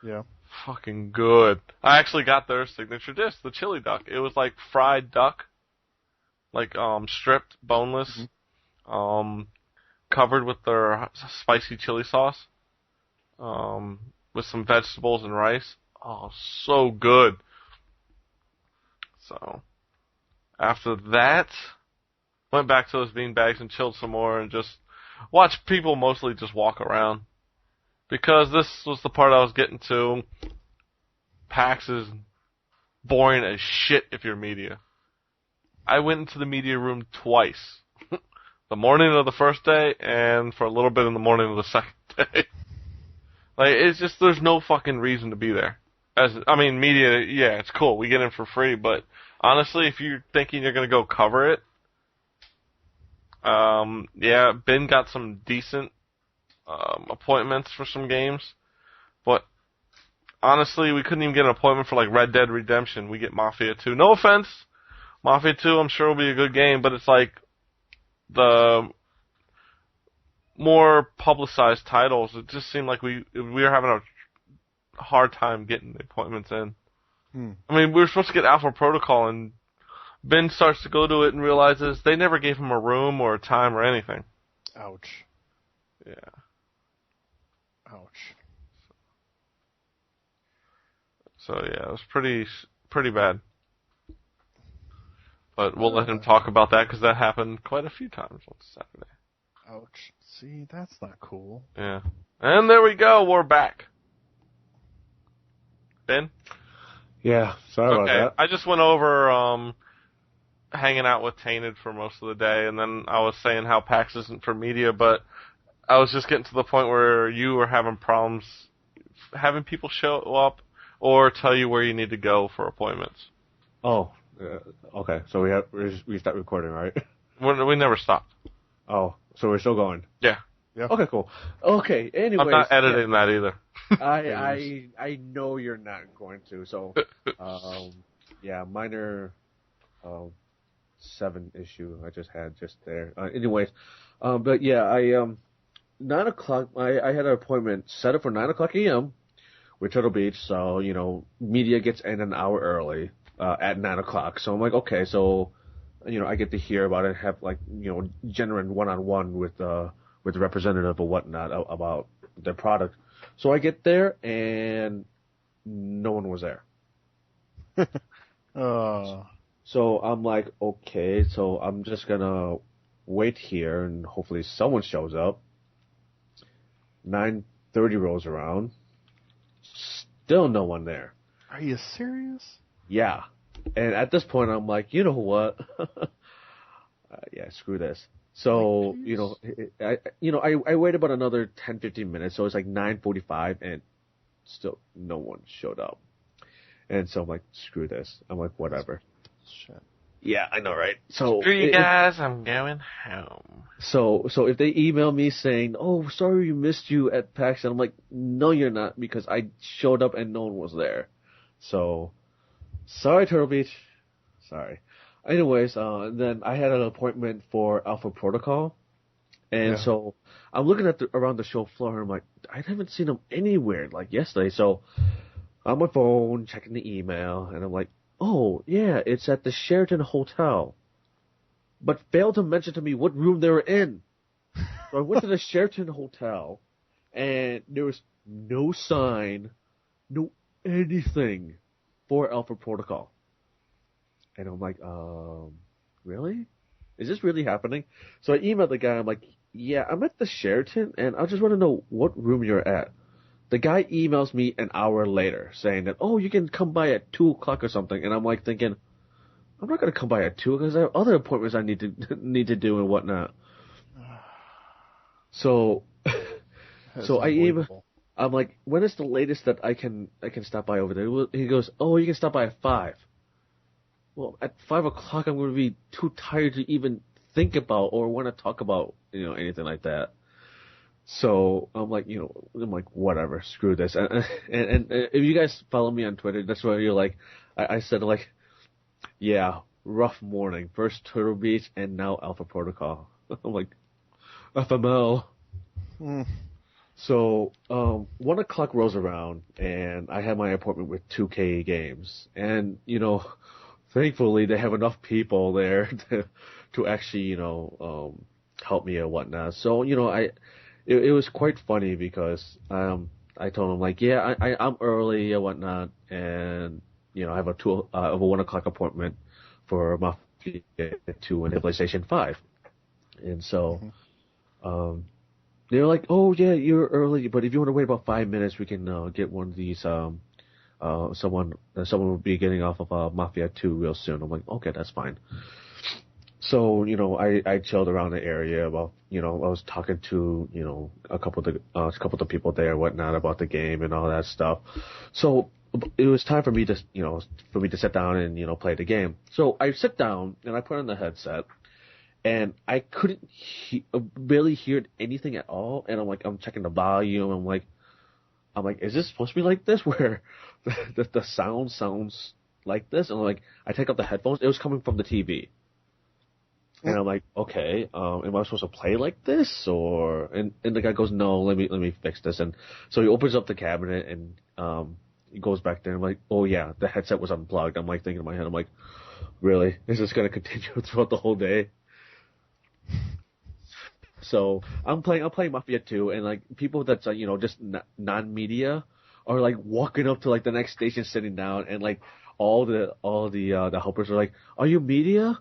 Yeah. Fucking good. I actually got their signature dish, the Chili Duck. It was like fried duck, like stripped, boneless, covered with their spicy chili sauce, with some vegetables and rice. Oh, so good. So, after that, went back to those beanbags and chilled some more and just watched people mostly just walk around. Because this was the part I was getting to. PAX is boring as shit if you're media. I went into the media room twice. The morning of the first day and for a little bit in the morning of the second day. Like, it's just, there's no fucking reason to be there. Media, yeah, it's cool. We get in for free, but honestly, if you're thinking you're gonna go cover it, yeah, Ben got some decent appointments for some games, but honestly, we couldn't even get an appointment for like Red Dead Redemption. We get Mafia 2. No offense, Mafia 2 I'm sure will be a good game, but it's like the more publicized titles. It just seemed like we were having a hard time getting the appointments in. I mean, we were supposed to get Alpha Protocol, and Ben starts to go to it and realizes they never gave him a room or a time or anything. Ouch. Yeah. Ouch. So yeah, it was pretty bad. But we'll let him talk about that because that happened quite a few times on Saturday. Ouch. See, that's not cool. Yeah. And there we go. We're back. Ben? Yeah, sorry about that. I just went over hanging out with Tainted for most of the day, and then I was saying how PAX isn't for media, but I was just getting to the point where you were having problems having people show up or tell you where you need to go for appointments. Oh, okay. So we start recording, right? We never stopped. Oh, so we're still going. Yeah. Yeah. Okay, cool. Okay, anyways. I'm not editing that either. I know you're not going to. So, yeah, minor 7 issue I just had just there. Anyways, but yeah, 9 o'clock. I had an appointment set up for 9 o'clock a.m. with Turtle Beach. So media gets in an hour early at 9 o'clock. So I'm like, okay, so I get to hear about it, have like genuine one-on-one with the representative or whatnot about their product. So I get there and no one was there. So I'm like, okay, so I'm just gonna wait here and hopefully someone shows up. 9:30 rolls around. Still no one there. Are you serious? Yeah. And at this point I'm like, you know what? Yeah, screw this. So, I waited about another 10-15 minutes, so it's like 9:45 and still no one showed up. And so I'm like, screw this. I'm like, whatever. Shit. Yeah, I know, right? So Screw you guys, I'm going home. So if they email me saying, "Oh, sorry we missed you at PAX," and I'm like, "No, you're not," because I showed up and no one was there. So, sorry, Turtle Beach. Sorry. Anyways, then I had an appointment for Alpha Protocol, and so I'm looking at around the show floor, and I'm like, I haven't seen them anywhere like yesterday. So, on my phone checking the email, and I'm like, oh yeah, it's at the Sheraton Hotel. But failed to mention to me what room they were in. So I went to the Sheraton Hotel, and there was no sign, no anything for Alpha Protocol. And I'm like, really? Is this really happening? So I emailed the guy, I'm like, yeah, I'm at the Sheraton, and I just want to know what room you're at. The guy emails me an hour later saying that, oh, you can come by at 2 o'clock or something. And I'm like thinking, I'm not going to come by at 2 because I have other appointments I need to do and whatnot. So, I'm like, when is the latest that I can stop by over there? He goes, oh, you can stop by at 5. Well, at 5 o'clock, I'm going to be too tired to even think about or want to talk about, anything like that. So I'm like, whatever, screw this. And if you guys follow me on Twitter, that's why you're like, I said like, yeah, rough morning. First Turtle Beach and now Alpha Protocol. I'm like, FML. So 1 o'clock rolls around and I have my appointment with 2K Games, and thankfully they have enough people there to actually help me and whatnot. So It was quite funny because I told him like, yeah, I'm early and whatnot, and I have a 1 o'clock appointment for Mafia 2 and PlayStation 5, and so they were like, oh yeah, you're early, but if you want to wait about 5 minutes, we can get one of these. Someone will be getting off of Mafia 2 real soon. I'm like, okay, that's fine. So, I chilled around the area about, I was talking to, a couple of the people there and whatnot about the game and all that stuff. So it was time for me to, sit down and, play the game. So I sit down and I put on the headset and I couldn't barely hear anything at all. And I'm checking the volume. I'm like, is this supposed to be like this where the sound sounds like this? And I take out the headphones. It was coming from the TV. And I'm like, okay, am I supposed to play like this or? And the guy goes, no, let me fix this. And so he opens up the cabinet and he goes back there. And I'm like, oh yeah, the headset was unplugged. I'm like thinking in my head, I'm like, really? Is this gonna continue throughout the whole day? So I'm playing Mafia 2, and people that's just non-media are walking up to the next station, sitting down, and all the helpers are like, are you media?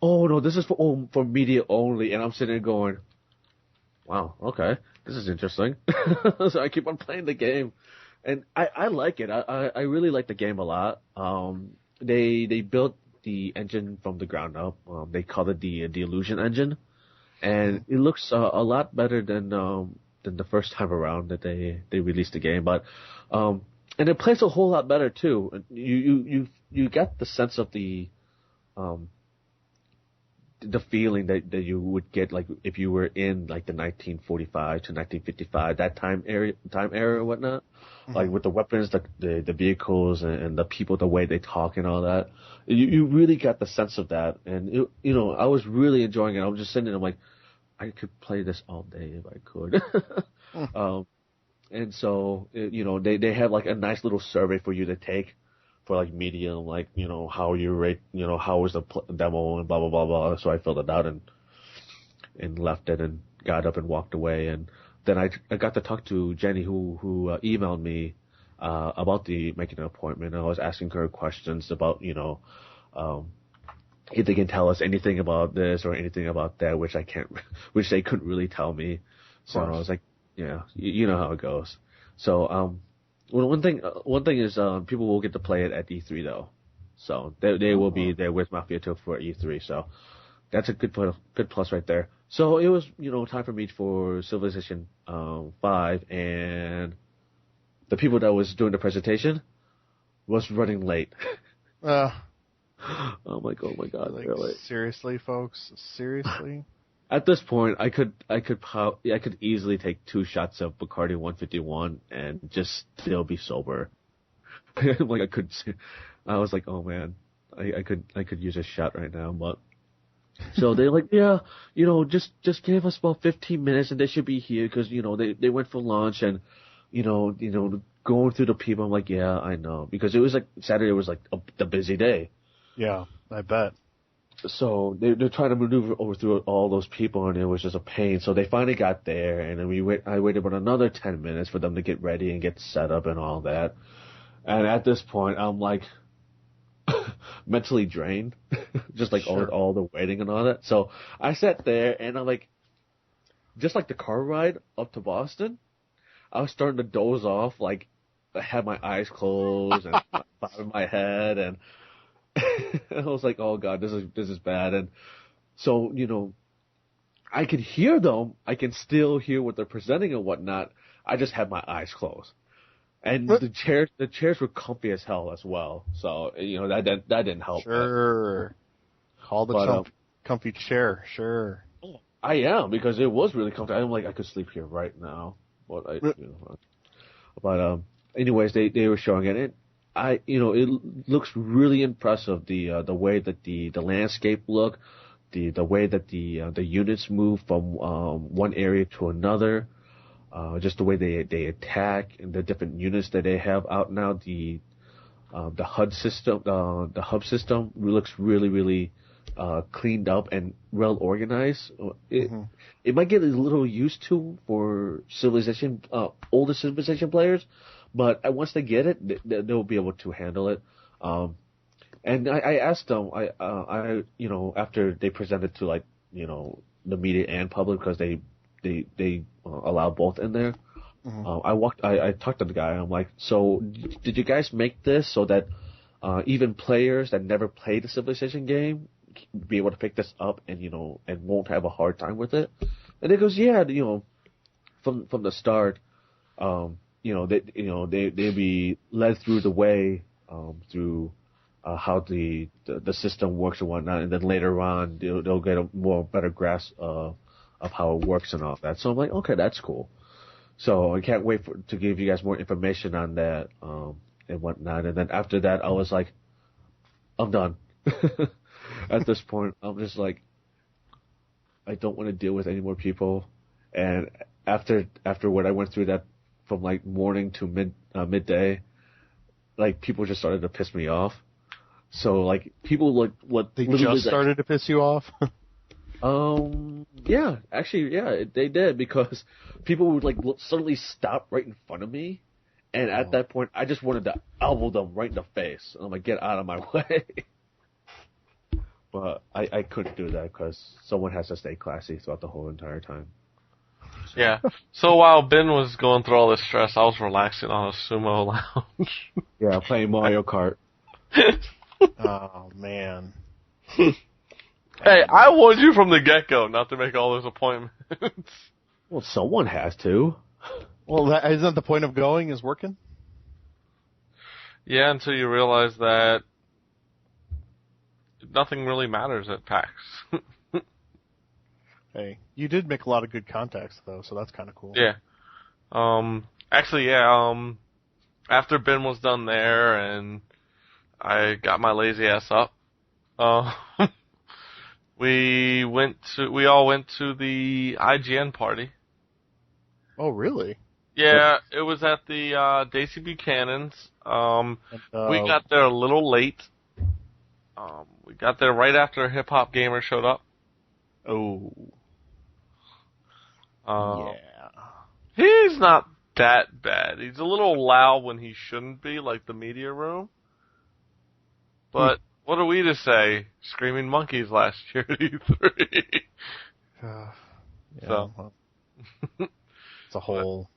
Oh no, this is for media only. And I'm sitting there going, wow, okay, this is interesting. So I keep on playing the game, and I like it. I really like the game a lot. They built the engine from the ground up. They call it the Illusion engine, and it looks a lot better than the first time around that they released the game. But and it plays a whole lot better too. You get the sense of the feeling that you would get if you were in the 1945 to 1955 that time era and whatnot, with the weapons, the vehicles, and the people, the way they talk and all that. You really got the sense of that, and I was really enjoying it. I was just sitting there, I'm like, I could play this all day if I could. And so they have a nice little survey for you to take for medium, how you rate, how was the demo and blah blah blah blah. So I filled it out and left it and got up and walked away. And then I got to talk to Jenny, who emailed me about making an appointment. And I was asking her questions about, if they can tell us anything about this or anything about that, which they couldn't really tell me. So I was like, yeah, you know how it goes. So, one thing is, people will get to play it at E3 though. So they will be there with Mafia 2 for E3. So that's a good plus right there. So it was, time for me for Civilization 5, and the people that was doing the presentation was running late. Oh my god! Like, really? Seriously, folks? Seriously? At this point, I could easily take 2 shots of Bacardi 151 and just still be sober. Like I was like, oh man, I could use a shot right now, but. So they're like, yeah, just give us about 15 minutes and they should be here because, they went for lunch and, going through the people. I'm like, yeah, I know. Because it was like, Saturday was like the busy day. Yeah, I bet. So they're trying to maneuver over through all those people and it was just a pain. So they finally got there and then I waited about another 10 minutes for them to get ready and get set up and all that. And at this point, I'm like, mentally drained, just like all the waiting and all that. So I sat there and I'm like, just like the car ride up to Boston, I was starting to doze off. Like I had my eyes closed and bobbing my head, and I was like, oh god, this is bad. And so I can hear them. I can still hear what they're presenting and whatnot. I just had my eyes closed. And the chairs were comfy as hell as well. So, that didn't help. Sure. Call the comfy chair. Sure. I am, because it was really comfy. I'm like, I could sleep here right now. But anyways, they were showing it. It looks really impressive. The way that the landscape look, the way that the units move from one area to another. Just the way they attack and the different units that they have out now, the HUD system, the hub system looks really, really cleaned up and well organized. It might get a little used to for older Civilization players, but once they get it, they'll be able to handle it. And I asked them, after they presented to the media and public, because they allow both in there. I talked to the guy. I'm like, so did you guys make this so that even players that never played the Civilization game be able to pick this up and and won't have a hard time with it? And he goes, yeah, from the start, they'll be led through the way through how the system works and whatnot, and then later on they'll get a better grasp of how it works and all that. So I'm like, okay, that's cool. So I can't wait to give you guys more information on that and whatnot. And then after that, I was like, I'm done. At this point, I'm just like, I don't want to deal with any more people. And after what I went through, that from like morning to midday, like people just started to piss me off. So like people like what they just started to piss you off. Yeah, actually, yeah, they did, because people would like suddenly stop right in front of me, and at that point, I just wanted to elbow them right in the face. And I'm like, get out of my way. But I couldn't do that because someone has to stay classy throughout the whole entire time. So. Yeah. So while Ben was going through all this stress, I was relaxing on a sumo lounge. Yeah, playing Mario Kart. Oh man. Hey, I warned you from the get-go not to make all those appointments. Well, someone has to. Well, isn't that the point of going, is working? Yeah, until you realize that nothing really matters at PAX. Hey, you did make a lot of good contacts, though, so that's kind of cool. Yeah. Actually, yeah, after Ben was done there and I got my lazy ass up, we all went to the IGN party. Oh, really? Yeah, it was at the Daisy Buchanan's. We got there a little late. We got there right after Hip Hop Gamer showed up. Oh. Yeah. He's not that bad. He's a little loud when he shouldn't be, like the media room. But what are we to say? Screaming monkeys last year at E3. Yeah, So. well, it's a whole.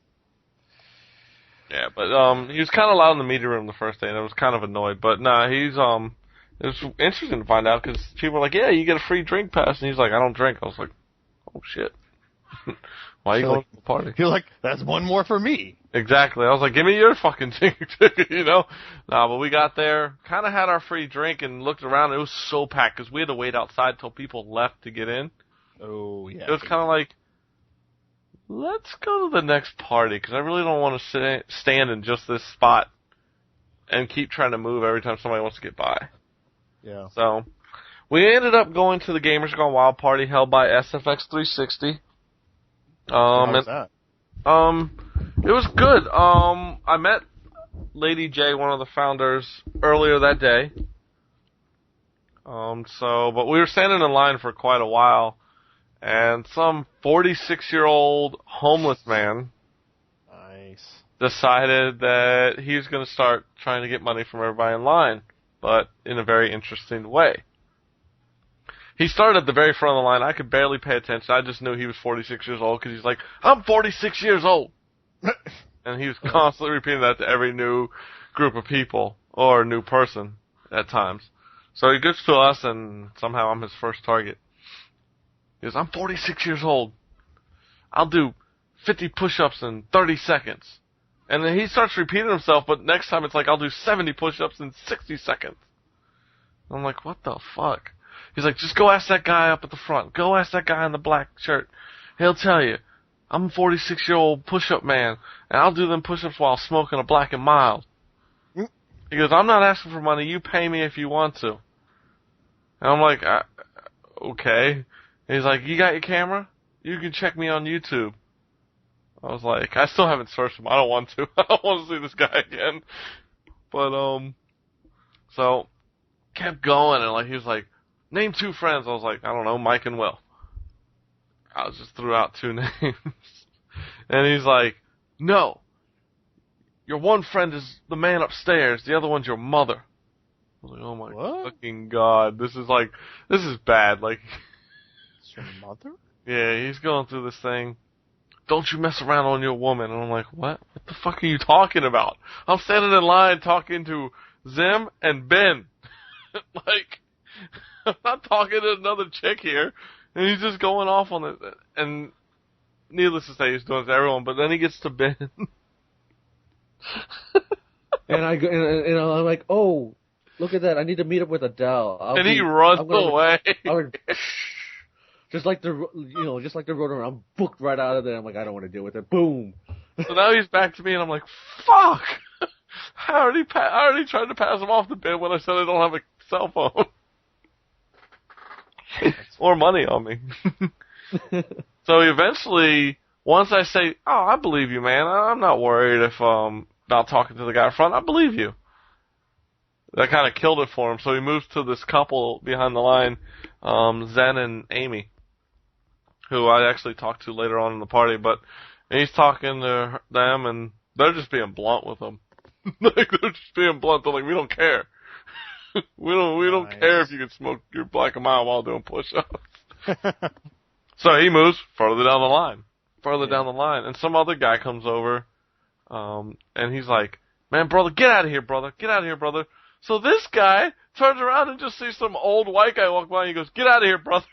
Yeah, but he was kind of loud in the media room the first day, and I was kind of annoyed. But nah, he's it was interesting to find out because people were like, "Yeah, you get a free drink pass," and he's like, "I don't drink." I was like, "Oh shit, why are you going to the party?" You're like, that's one more for me. Exactly. I was like, "Give me your fucking ticket," you know? Nah, but we got there, kind of had our free drink, and looked around. And it was so packed because we had to wait outside till people left to get in. Oh yeah. It was kind of like, let's go to the next party, because I really don't want to stand in just this spot and keep trying to move every time somebody wants to get by. Yeah. So, we ended up going to the Gamers Gone Wild party held by FFXIII. How was that? It was good. I met Lady J, one of the founders, earlier that day. But we were standing in line for quite a while. And some 46-year-old homeless man decided that he was going to start trying to get money from everybody in line, but in a very interesting way. He started at the very front of the line. I could barely pay attention. I just knew he was 46 years old because he's like, "I'm 46 years old." And he was constantly repeating that to every new group of people or new person at times. So he gets to us, and somehow I'm his first target. He goes, "I'm 46 years old. I'll do 50 push-ups in 30 seconds. And then he starts repeating himself, but next time it's like, "I'll do 70 push-ups in 60 seconds. I'm like, what the fuck? He's like, "Just go ask that guy up at the front. Go ask that guy in the black shirt. He'll tell you. I'm a 46-year-old push-up man, and I'll do them push-ups while smoking a Black and Mild." He goes, "I'm not asking for money. You pay me if you want to." And I'm like, okay. And he's like, "You got your camera? You can check me on YouTube." I was like, I still haven't searched him. I don't want to. I don't want to see this guy again. But, so, kept going, and like, he was like, "Name 2 friends." I was like, "I don't know, Mike and Will." I just threw out 2 names. And he's like, "No. Your one friend is the man upstairs. The other one's your mother." I was like, "Oh my fucking god. This is bad." Like, It's your mother? yeah, he's going through this thing. "Don't you mess around on your woman." And I'm like, what? What the fuck are you talking about? I'm standing in line talking to Zim and Binh. Like, I'm not talking to another chick here. And he's just going off on it. And needless to say, he's doing it to everyone. But then he gets to Binh. And I'm like, "Oh, look at that! I need to meet up with Adele." He runs away. Just like the road, I'm booked right out of there. I'm like, I don't want to deal with it. Boom. So now he's back to me, and I'm like, fuck! I already tried to pass him off the Binh when I said I don't have a cell phone. Or money on me. So eventually, once I say, "Oh, I believe you, man. I'm not worried if about talking to the guy in front. I believe you." That kind of killed it for him. So he moves to this couple behind the line, Zen and Amy, who I actually talked to later on in the party. But he's talking to them, and they're just being blunt with him. Like, they're just being blunt. They're like, "We don't care. we don't care if you can smoke your Black and Mild while doing push-ups." So he moves further down the line, and some other guy comes over, and he's like, "Man, brother, get out of here, brother. Get out of here, brother." So this guy turns around and just sees some old white guy walk by, and he goes, "Get out of here, brother."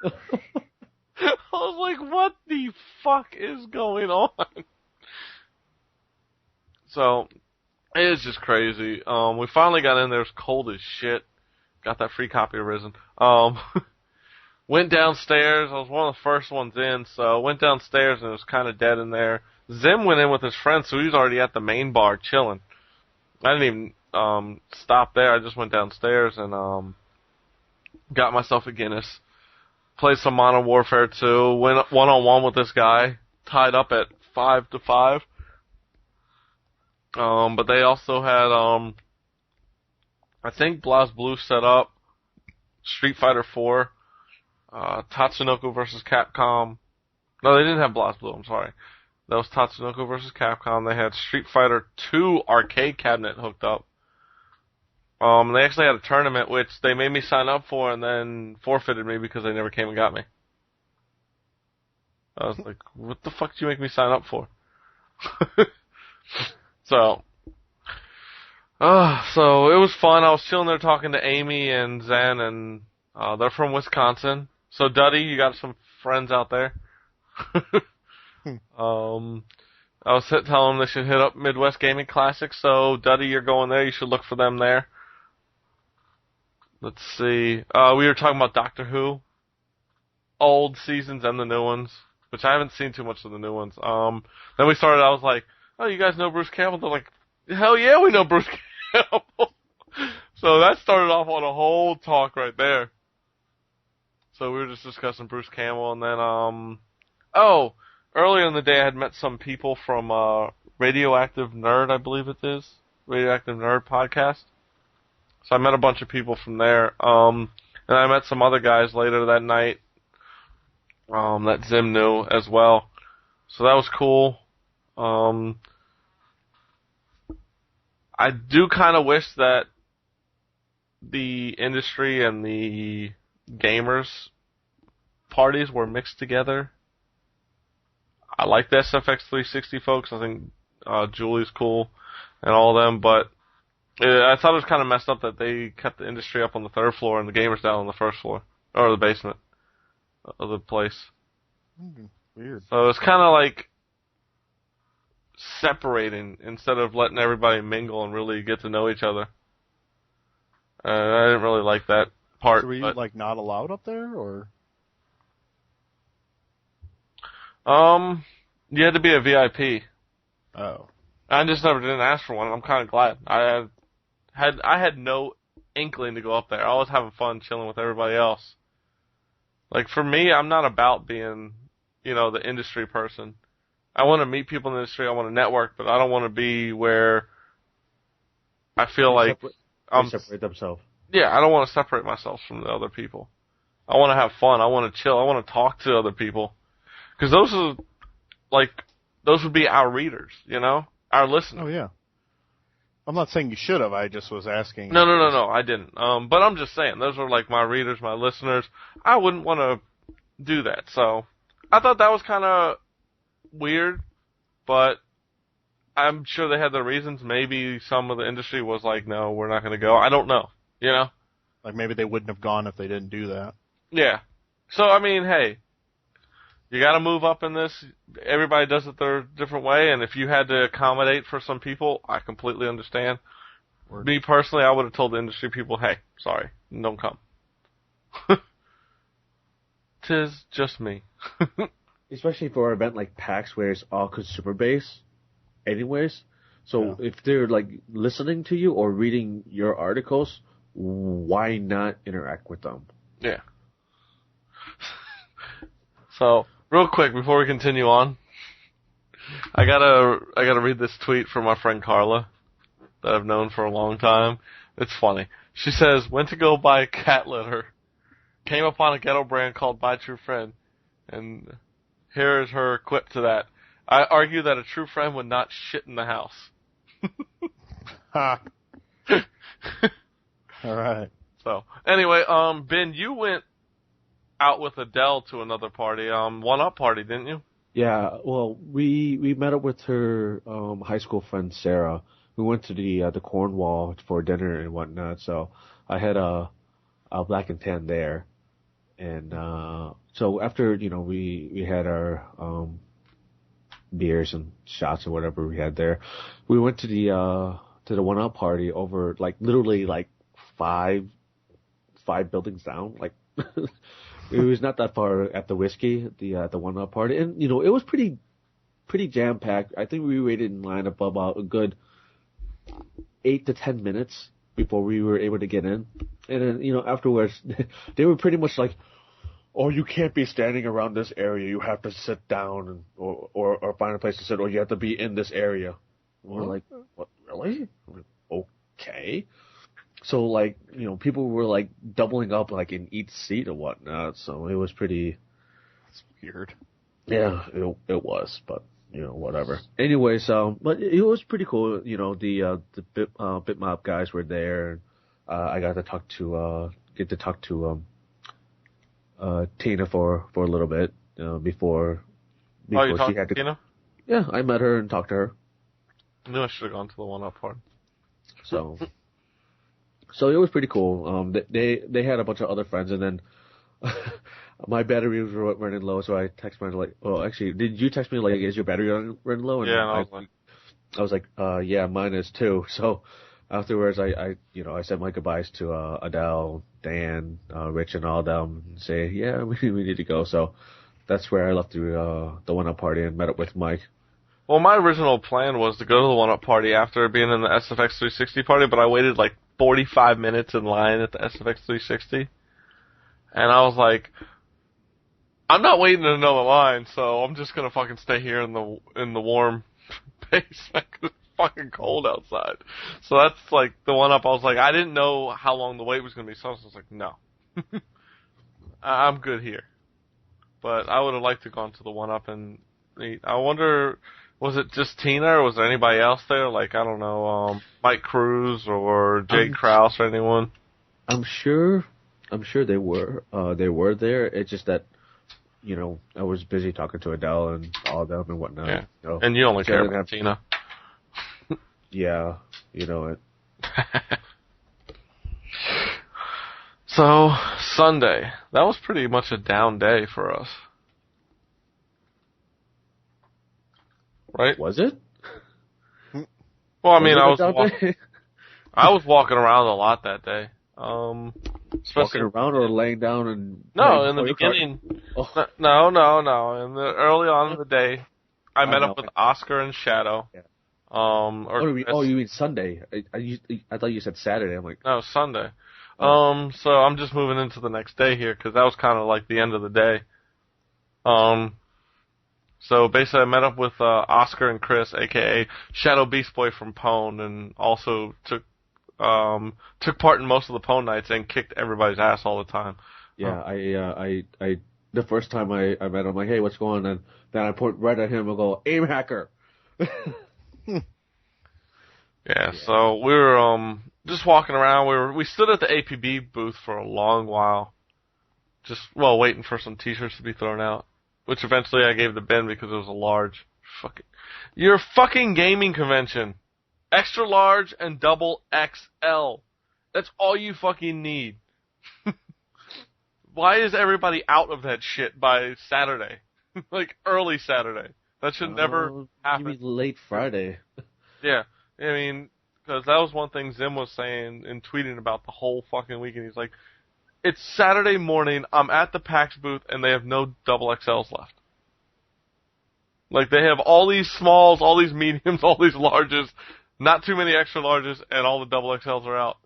I was like, what the fuck is going on? So, it is just crazy. We finally got in there. It was cold as shit. Got that free copy of Risen. Went downstairs. I was one of the first ones in, so went downstairs and it was kind of dead in there. Zim went in with his friend, so he was already at the main bar chilling. I didn't even stop there. I just went downstairs and got myself a Guinness. Played some Modern Warfare 2. Went one-on-one with this guy. Tied up at 5-5. But they also had, I think BlazBlue set up. Street Fighter 4. Tatsunoko versus Capcom. No, they didn't have BlazBlue, I'm sorry. That was Tatsunoko versus Capcom. They had Street Fighter 2 arcade cabinet hooked up. They actually had a tournament which they made me sign up for and then forfeited me because they never came and got me. I was like, what the fuck did you make me sign up for? So it was fun. I was chilling there talking to Amy and Zen, and they're from Wisconsin. So Duddy, you got some friends out there. I was telling them they should hit up Midwest Gaming Classic. So Duddy, you're going there. You should look for them there. Let's see. We were talking about Doctor Who, old seasons and the new ones, which I haven't seen too much of the new ones. Then we started. I was like, "Oh, you guys know Bruce Campbell?" They're like, "Hell yeah, we know Bruce Campbell." So that started off on a whole talk right there. So we were just discussing Bruce Campbell, and then earlier in the day I had met some people from Radioactive Nerd, I believe it is, Radioactive Nerd podcast. So I met a bunch of people from there, and I met some other guys later that night that Zim knew as well. So that was cool. I do kind of wish that the industry and the gamers parties were mixed together. I like the FFXIII folks. I think Julie's cool and all of them, but I thought it was kind of messed up that they kept the industry up on the third floor and the gamers down on the first floor, or the basement of the place. Weird. So it's kind of like separating instead of letting everybody mingle and really get to know each other. I didn't really like that part. So were you like not allowed up there, or? You had to be a VIP. Oh. I just didn't ask for one. I'm kind of glad. I had no inkling to go up there. I was having fun chilling with everybody else. Like for me, I'm not about being, the industry person. I want to meet people in the industry. I want to network, but I don't want to be where I feel like separate themselves. Yeah, I don't want to separate myself from the other people. I want to have fun. I want to chill. I want to talk to other people. Because those would be our readers, our listeners. Oh, yeah. I'm not saying you should have. I just was asking. No, I didn't. But I'm just saying, those are like my readers, my listeners. I wouldn't want to do that. So I thought that was kind of weird, but I'm sure they had their reasons. Maybe some of the industry was like, no, we're not going to go. I don't know, Like maybe they wouldn't have gone if they didn't do that. Yeah. So, I mean, hey, you got to move up in this. Everybody does it their different way, and if you had to accommodate for some people, I completely understand. Word. Me personally, I would have told the industry people, hey, sorry, don't come. 'Tis just me. Especially for an event like PAX where it's all consumer based anyways. So if they're like listening to you or reading your articles, why not interact with them? Yeah. So, real quick before we continue on, I gotta read this tweet from my friend Carla that I've known for a long time. It's funny. She says, went to go buy cat litter, came upon a ghetto brand called My True Friend, and here is her quip to that. I argue that a true friend would not shit in the house. Ha. All right. So, anyway, Ben, you went out with Adele to another party, one-up party, didn't you? Yeah, well, we met up with her high school friend Sarah. We went to the Cornwall for dinner and whatnot. So I had a black and tan there, and so after we had our beers and shots or whatever we had there, we went to the one-up party over literally five buildings down. It was not that far at the Whiskey, the one-up party, and it was pretty jam packed. I think we waited in line about a good 8 to 10 minutes before we were able to get in, and then afterwards they were pretty much like, "Oh, you can't be standing around this area. You have to sit down or find a place to sit, or you have to be in this area." And we're like, "What, really?" I'm like, okay. So people were doubling up in each seat or whatnot. So it was pretty. That's weird. Yeah, it was, but whatever. Anyways, but it was pretty cool. The Bitmob guys were there. I got to talk to Tina for a little bit before you she talked had to to. Tina? Yeah, I met her and talked to her. I knew I should have gone to the one-up part. So it was pretty cool. They had a bunch of other friends, and then my battery was running low, so I texted my actually, did you text me is your battery running low? And Yeah, I was like, yeah, mine is too. So afterwards, I said my goodbyes to Adele, Dan, Rich, and all them, and say, yeah, we need to go. So that's where I left the one-up party and met up with Mike. Well, my original plan was to go to the one-up party after being in the SFX 360 party, but I waited 45 minutes in line at the SFX 360. And I was like, I'm not waiting in another line, so I'm just gonna fucking stay here in the warm basement because it's fucking cold outside. So that's the one-up. I was like, I didn't know how long the wait was gonna be, so I was just like, no. I'm good here. But I would have liked to gone to the one-up and eat. I wonder, was it just Tina or was there anybody else there? I don't know, Mike Cruz or Jake Krause or anyone? I'm sure they were there. It's just that, I was busy talking to Adele and all of them and whatnot. Yeah. And you only care about Tina. Yeah, you know it. So, Sunday. That was pretty much a down day for us. Right? Was it? Well, I mean, I day? I was walking around a lot that day. Walking around or laying down and... No, in the beginning. Oh. No. Early on in the day, I met up with Oscar and Shadow. Yeah. You mean Sunday? I thought you said Saturday. I'm like... No, Sunday. So I'm just moving into the next day here, because that was kind of the end of the day. So basically I met up with Oscar and Chris, aka Shadow Beast Boy from Pwn, and also took part in most of the Pwn nights and kicked everybody's ass all the time. Yeah, I the first time I met him, I'm like, hey, what's going on? And then I point right at him and go, aim hacker. Yeah, so we were just walking around. We stood at the APB booth for a long while, just waiting for some T-shirts to be thrown out, which eventually I gave to Ben because it was a large. Your fucking gaming convention, extra large and double XL. That's all you fucking need. Why is everybody out of that shit by Saturday? Early Saturday. That should never happen. You mean late Friday? Yeah. I mean, because that was one thing Zim was saying and tweeting about the whole fucking weekend. He's like, it's Saturday morning, I'm at the PAX booth, and they have no double XLs left. They have all these smalls, all these mediums, all these larges, not too many extra larges, and all the double XLs are out.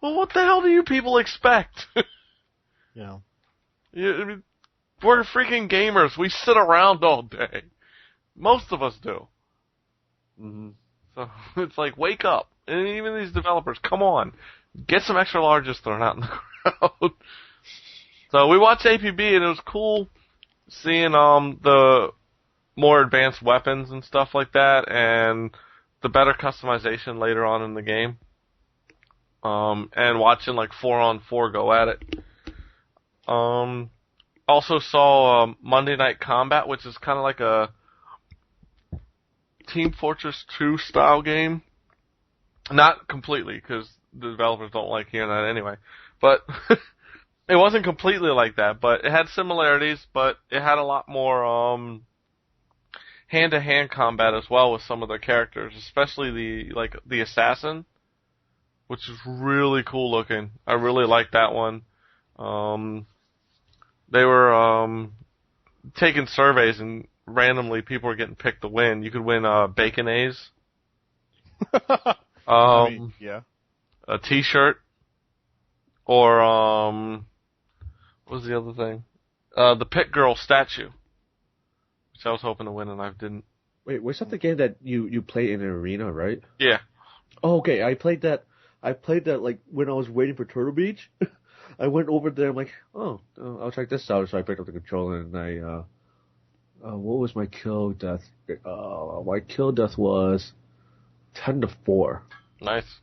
Well, what the hell do you people expect? Yeah. I mean, we're freaking gamers. We sit around all day. Most of us do. Mm-hmm. So it's wake up. And even these developers, come on. Get some extra larges thrown out in the crowd. So we watched APB, and it was cool seeing the more advanced weapons and stuff like that, and the better customization later on in the game. And watching 4-on-4 go at it. Also saw Monday Night Combat, which is kind of like a Team Fortress 2 style game. Not completely, because the developers don't like hearing that anyway. But it wasn't completely like that, but it had similarities, but it had a lot more hand-to-hand combat as well with some of the characters, especially the assassin, which is really cool looking. I really liked that one. They were taking surveys, and randomly people were getting picked to win. You could win Bacon A's. Yeah. A T-shirt, or what was the other thing? The Pit Girl statue, which I was hoping to win and I didn't. Wait, was that the game that you play in an arena, right? Yeah. Oh, okay. I played that when I was waiting for Turtle Beach. I went over there. I'm like, I'll check this out. So I picked up the controller and what was my kill death? My kill death was 10-4. Nice.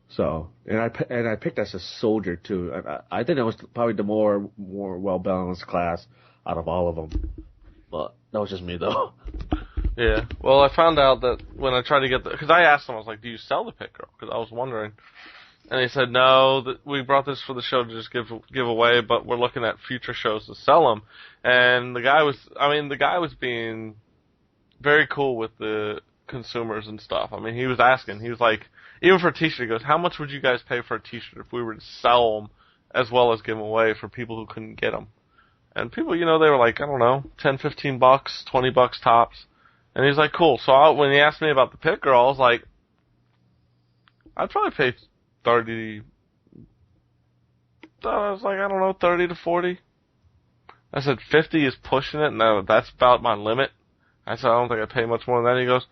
So, and I picked as a soldier too. And I think that was probably the more well balanced class out of all of them. But that was just me though. Yeah. Well, I found out that when I tried to get because I asked them, I was like, "Do you sell the pit girl?" Because I was wondering, and they said, "No, that we brought this for the show to just give away, but we're looking at future shows to sell them." And the guy was being very cool with the consumers and stuff. I mean, he was asking, he was like, even for a t-shirt, he goes, "How much would you guys pay for a t-shirt if we were to sell them as well as give them away for people who couldn't get them?" And people, they were like, I don't know, $10, $15, $20 tops. And he's like, cool. So when he asked me about the pit girl, I was like, I'd probably pay 30. I was like, I don't know, 30 to 40. I said 50 is pushing it. No, that's about my limit. I said, I don't think I pay much more than that. He goes,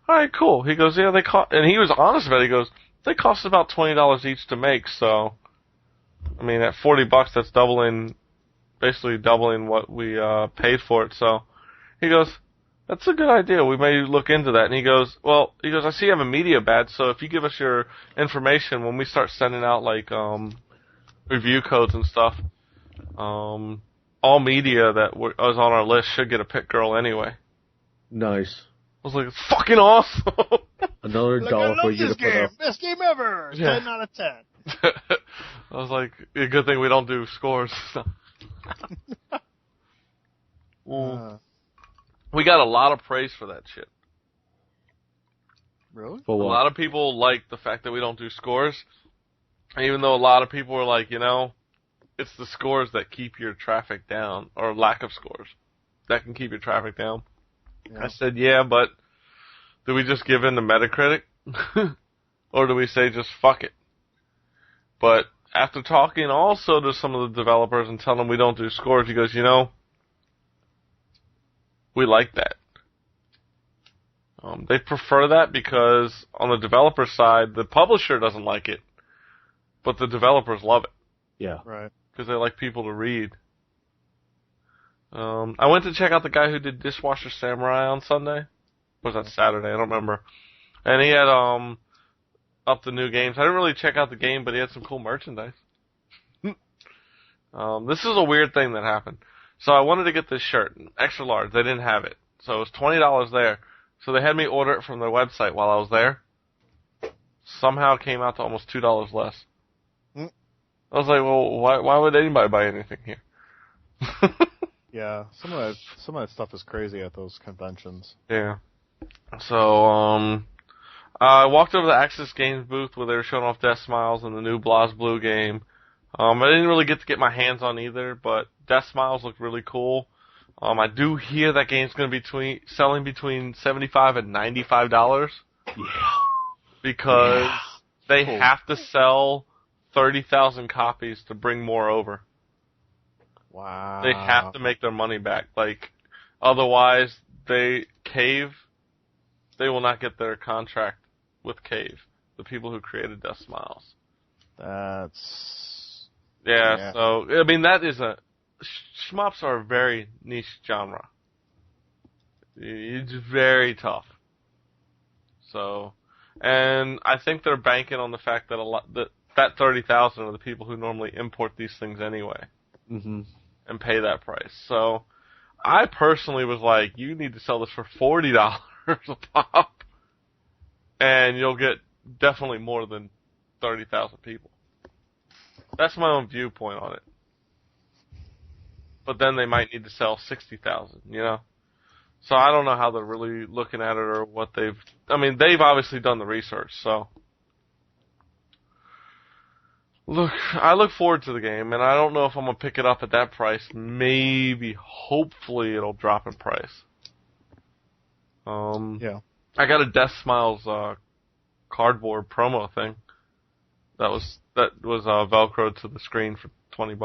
all right, cool. He goes, yeah, they cost, and he was honest about it. He goes, they cost about $20 each to make. So, I mean, at $40, that's basically doubling what we paid for it. So, he goes, that's a good idea. We may look into that. And he goes, I see you have a media badge. So if you give us your information when we start sending out like review codes and stuff, all media that was on our list should get a pit girl anyway. Nice. I was like, it's fucking awesome. Another dollar for you to put up. Best game ever. Yeah. 10 out of 10. I was like, a good thing we don't do scores. We got a lot of praise for that shit. Really? For what? A lot of people like the fact that we don't do scores, even though a lot of people are like, it's the scores that keep your traffic down, or lack of scores that can keep your traffic down. Yeah. I said, yeah, but do we just give in to Metacritic? Or do we say just fuck it? But after talking also to some of the developers and telling them we don't do scores, he goes, we like that. They prefer that because on the developer side, the publisher doesn't like it, but the developers love it. Yeah. Right. Because they like people to read. I went to check out the guy who did Dishwasher Samurai on Sunday. Or was that Saturday? I don't remember. And he had up the new games. I didn't really check out the game, but he had some cool merchandise. This is a weird thing that happened. So I wanted to get this shirt, extra large. They didn't have it. So it was $20 there. So they had me order it from their website while I was there. Somehow it came out to almost $2 less. I was like, well, why would anybody buy anything here? Yeah, some of that stuff is crazy at those conventions. Yeah. So, I walked over to the Axis Games booth where they were showing off Death Smiles and the new BlazBlue game. I didn't really get to get my hands on either, but Death Smiles looked really cool. I do hear that game's going to be selling between $75 and $95. Yeah. Because they have to sell 30,000 copies to bring more over. Wow. They have to make their money back. Like, otherwise, They will not get their contract with Cave, the people who created Death Smiles. Yeah, so, I mean, that is shmups are a very niche genre. It's very tough. So, and I think they're banking on the fact that that 30,000 are the people who normally import these things anyway. Mm-hmm. And pay that price. So, I personally was like, you need to sell this for $40 a pop, and you'll get definitely more than 30,000 people. That's my own viewpoint on it. But then they might need to sell 60,000, So I don't know how they're really looking at it or what they've obviously done the research, so. Look, I look forward to the game, and I don't know if I'm going to pick it up at that price. Maybe, hopefully, it'll drop in price. Yeah. I got a Death Smiles cardboard promo thing. That was Velcroed to the screen for $20.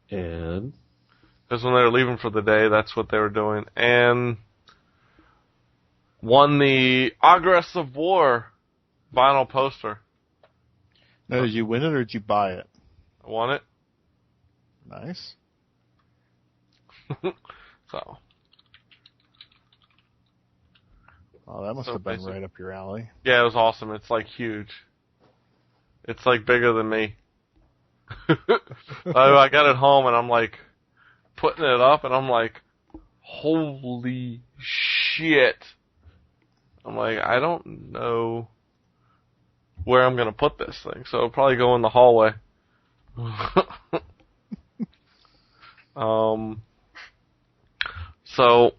And? Because when they were leaving for the day, that's what they were doing. And won the Aggressive War vinyl poster. Now, did you win it or did you buy it? I won it. Nice. So. Oh, that must have been right up your alley. Yeah, it was awesome. It's like huge. It's like bigger than me. I got it home and I'm like putting it up and I'm like, holy shit. I'm like, I don't know where I'm gonna put this thing, so it'll probably go in the hallway. So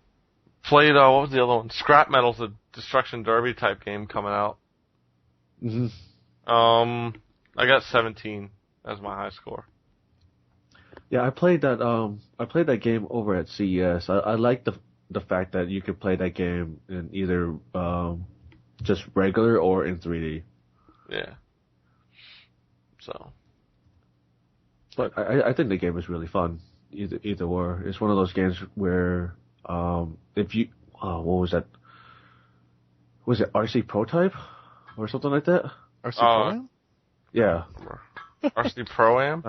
played what was the other one? Scrap Metal's a Destruction Derby type game coming out. Mm-hmm. I got 17 as my high score. Yeah, I played that. I played that game over at CES. I like the fact that you could play that game in either just regular or in 3D. Yeah. So. But I think the game is really fun. Either or. It's one of those games where if you what was that? Was it RC Prototype or something like that? RC Pro-Am? Yeah. RC Pro-Am?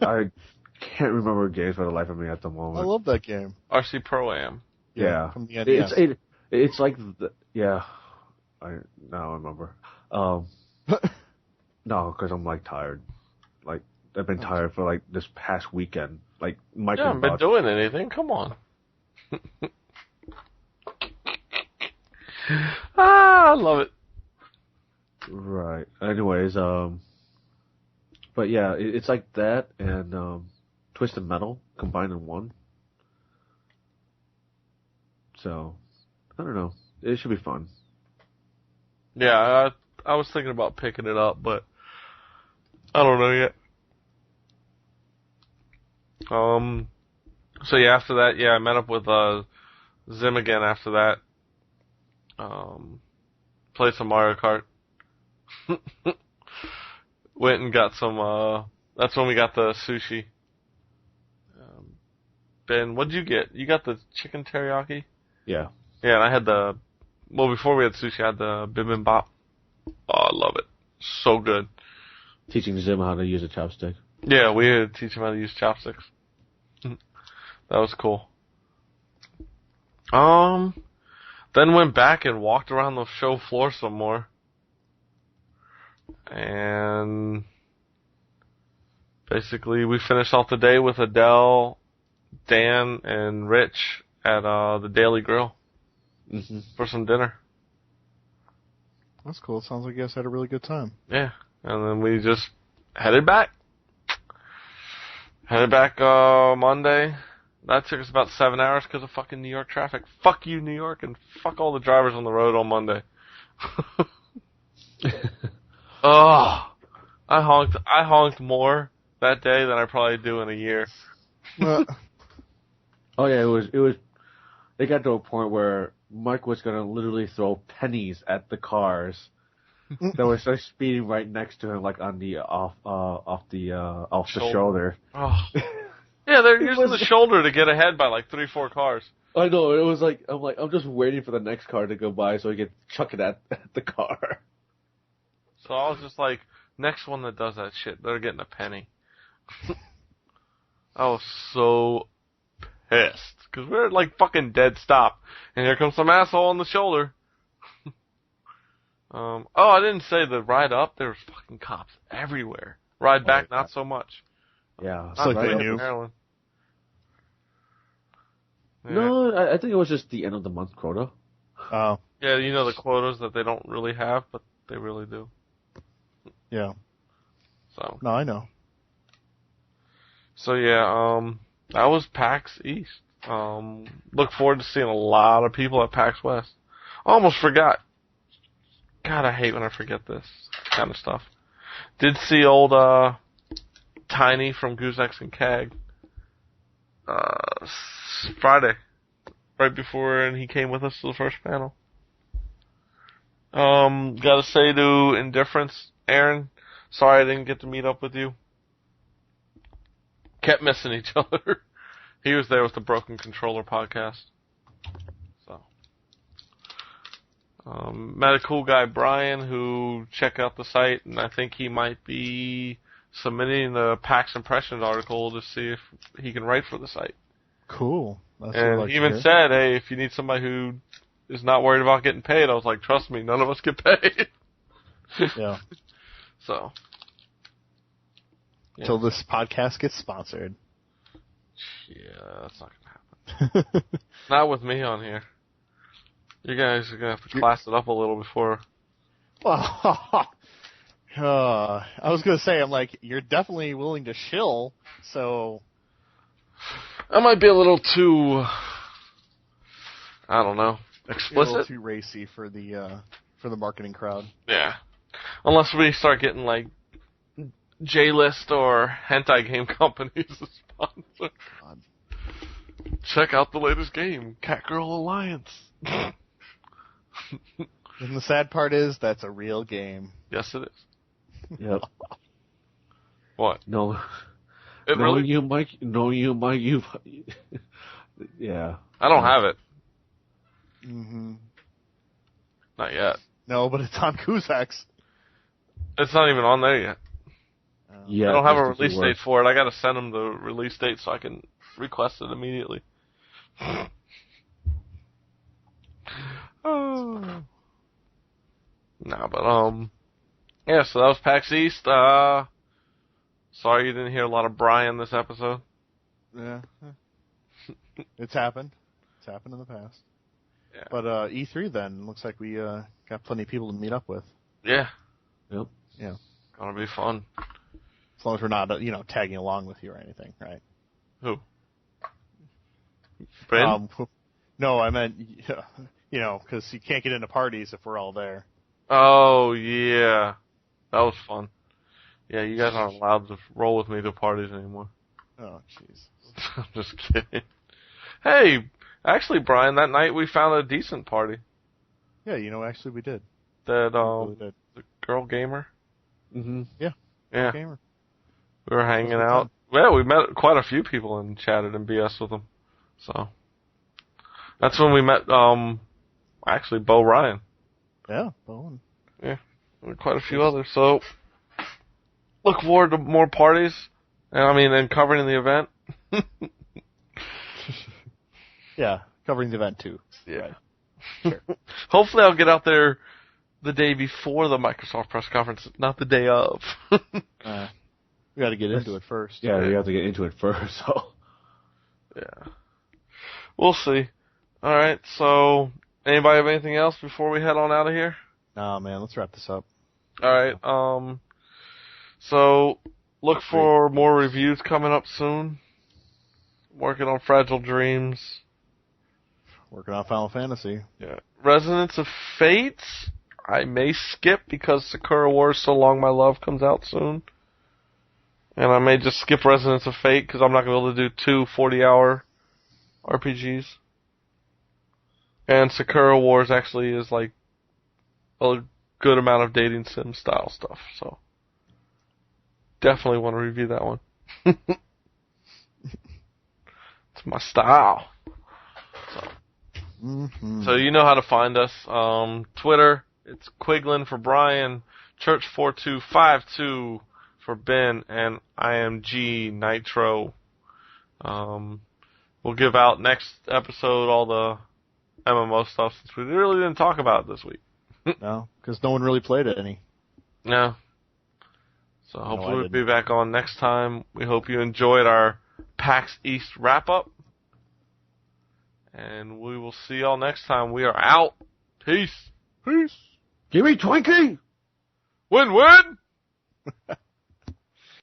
I can't remember games for the life of me at the moment. I love that game. RC Pro-Am. Yeah. From the NES. It's like yeah. I now remember. No, because I'm like tired. Like I've been tired for like this past weekend. Like Mike. You haven't been doing anything. Come on. I love it. Right. Anyways, but yeah, it's like that and Twisted Metal combined in one. So I don't know. It should be fun. Yeah, I was thinking about picking it up, but I don't know yet. So yeah, after that, yeah, I met up with Zim again after that. Played some Mario Kart. Went and got some, that's when we got the sushi. Ben, what'd you get? You got the chicken teriyaki? Yeah. Yeah, and I had before we had sushi, I had the bibimbap. Oh, I love it. So good. Teaching Zim how to use a chopstick. Yeah, we had to teach him how to use chopsticks. That was cool. Then went back and walked around the show floor some more. And basically we finished off the day with Adele, Dan, and Rich at the Daily Grill for some dinner. That's cool. It sounds like you guys had a really good time. Yeah. And then we just headed back. Headed back Monday. That took us about 7 hours because of fucking New York traffic. Fuck you, New York, and fuck all the drivers on the road on Monday. Oh, I honked more that day than I probably do in a year. Oh yeah, it was. It got to a point where Mike was gonna literally throw pennies at the cars that were so speeding right next to him, like on the off the shoulder. Oh. Yeah, they're using the shoulder to get ahead by like 3-4 cars. I know, it was like, I'm just waiting for the next car to go by so I can chuck it at the car. So I was just like, next one that does that shit, they're getting a penny. I was so pissed. Because we're at like fucking dead stop. And here comes some asshole on the shoulder. I didn't say the ride up, there was fucking cops everywhere. Ride back, not so much. Yeah, it's like they knew. Yeah. No, I think it was just the end of the month quota. Oh. Yeah, you know the quotas that they don't really have, but they really do. Yeah. So. No, I know. So yeah, that was PAX East. Look forward to seeing a lot of people at PAX West. Almost forgot. God, I hate when I forget this kind of stuff. Did see old, Tiny from Goose X and Keg, Friday, right before, and he came with us to the first panel. Gotta say to Indifference, Aaron, sorry I didn't get to meet up with you. Kept missing each other. He was there with the Broken Controller podcast. So. Met a cool guy, Brian, who checked out the site, and I think he might be submitting the PAX Impressions article to see if he can write for the site. Cool. That's what I'd And like he to even hear. said, hey, if you need somebody who is not worried about getting paid, I was like, trust me, none of us get paid. Yeah. So. Yeah. Till this podcast gets sponsored. Yeah, that's not going to happen. Not with me on here. You guys are going to have to class it up a little before. I was going to say, I'm like, you're definitely willing to shill, so... I might be a little too, I don't know, You're a explicit. little too racy for the marketing crowd. Yeah. Unless we start getting, like, J-List or hentai game companies to sponsor. God. Check out the latest game, Catgirl Alliance. And the sad part is, that's a real game. Yes, it is. Yep. What? No. It No, really? you, Mike. No, you, Mike. You. Yeah. I don't have it. Mm-hmm. Not yet. No, but it's on Kuzak's. It's not even on there yet. Yeah. I don't have a that's the release keyword. date for it. I gotta send them the release date so I can request it immediately. Oh. No, but yeah. So that was PAX East. Sorry you didn't hear a lot of Brian this episode. Yeah. It's happened. It's happened in the past. Yeah. But E3 then, looks like we got plenty of people to meet up with. Yeah. Yep. Yeah. Gonna be fun. As long as we're not, tagging along with you or anything, right? Who? Bryn? No, I meant, because you can't get into parties if we're all there. Oh yeah, that was fun. Yeah, you guys aren't allowed to roll with me to parties anymore. Oh, jeez. I'm just kidding. Hey, actually, Brian, that night we found a decent party. Yeah, actually we did. That We really did. the girl gamer. Mm-hmm. Yeah, Gamer. we were hanging That was out. Yeah, we met quite a few people and chatted and BS with them. So that's when we met. Actually, Bo Ryan. Yeah, Bowen. Yeah, and quite a few others. So look forward to more parties. And covering the event. Yeah, covering the event too. Yeah. Sure. Hopefully I'll get out there the day before the Microsoft press conference, not the day of. We got to get into it first. Yeah, we have to get into it first. So. Yeah. We'll see. Alright, so anybody have anything else before we head on out of here? Nah, man, let's wrap this up. Alright, so look for more reviews coming up soon. Working on Fragile Dreams. Working on Final Fantasy. Yeah. Resonance of Fates, I may skip because Sakura Wars So Long My Love comes out soon. And I may just skip Resonance of Fate because I'm not going to be able to do two 40-hour RPGs. And Sakura Wars actually is like a good amount of dating sim style stuff, so definitely want to review that one. It's my style. So you know how to find us. Twitter, it's Quiglin for Brian, Church4252 for Ben, and IMG Nitro. We'll give out next episode all the MMO stuff since we really didn't talk about it this week. No, because no one really played it any. No. So hopefully I we'll be didn't. back on next time. We hope you enjoyed our PAX East wrap-up. And we will see y'all next time. We are out. Peace. Peace. Give me Twinkie! Win-win!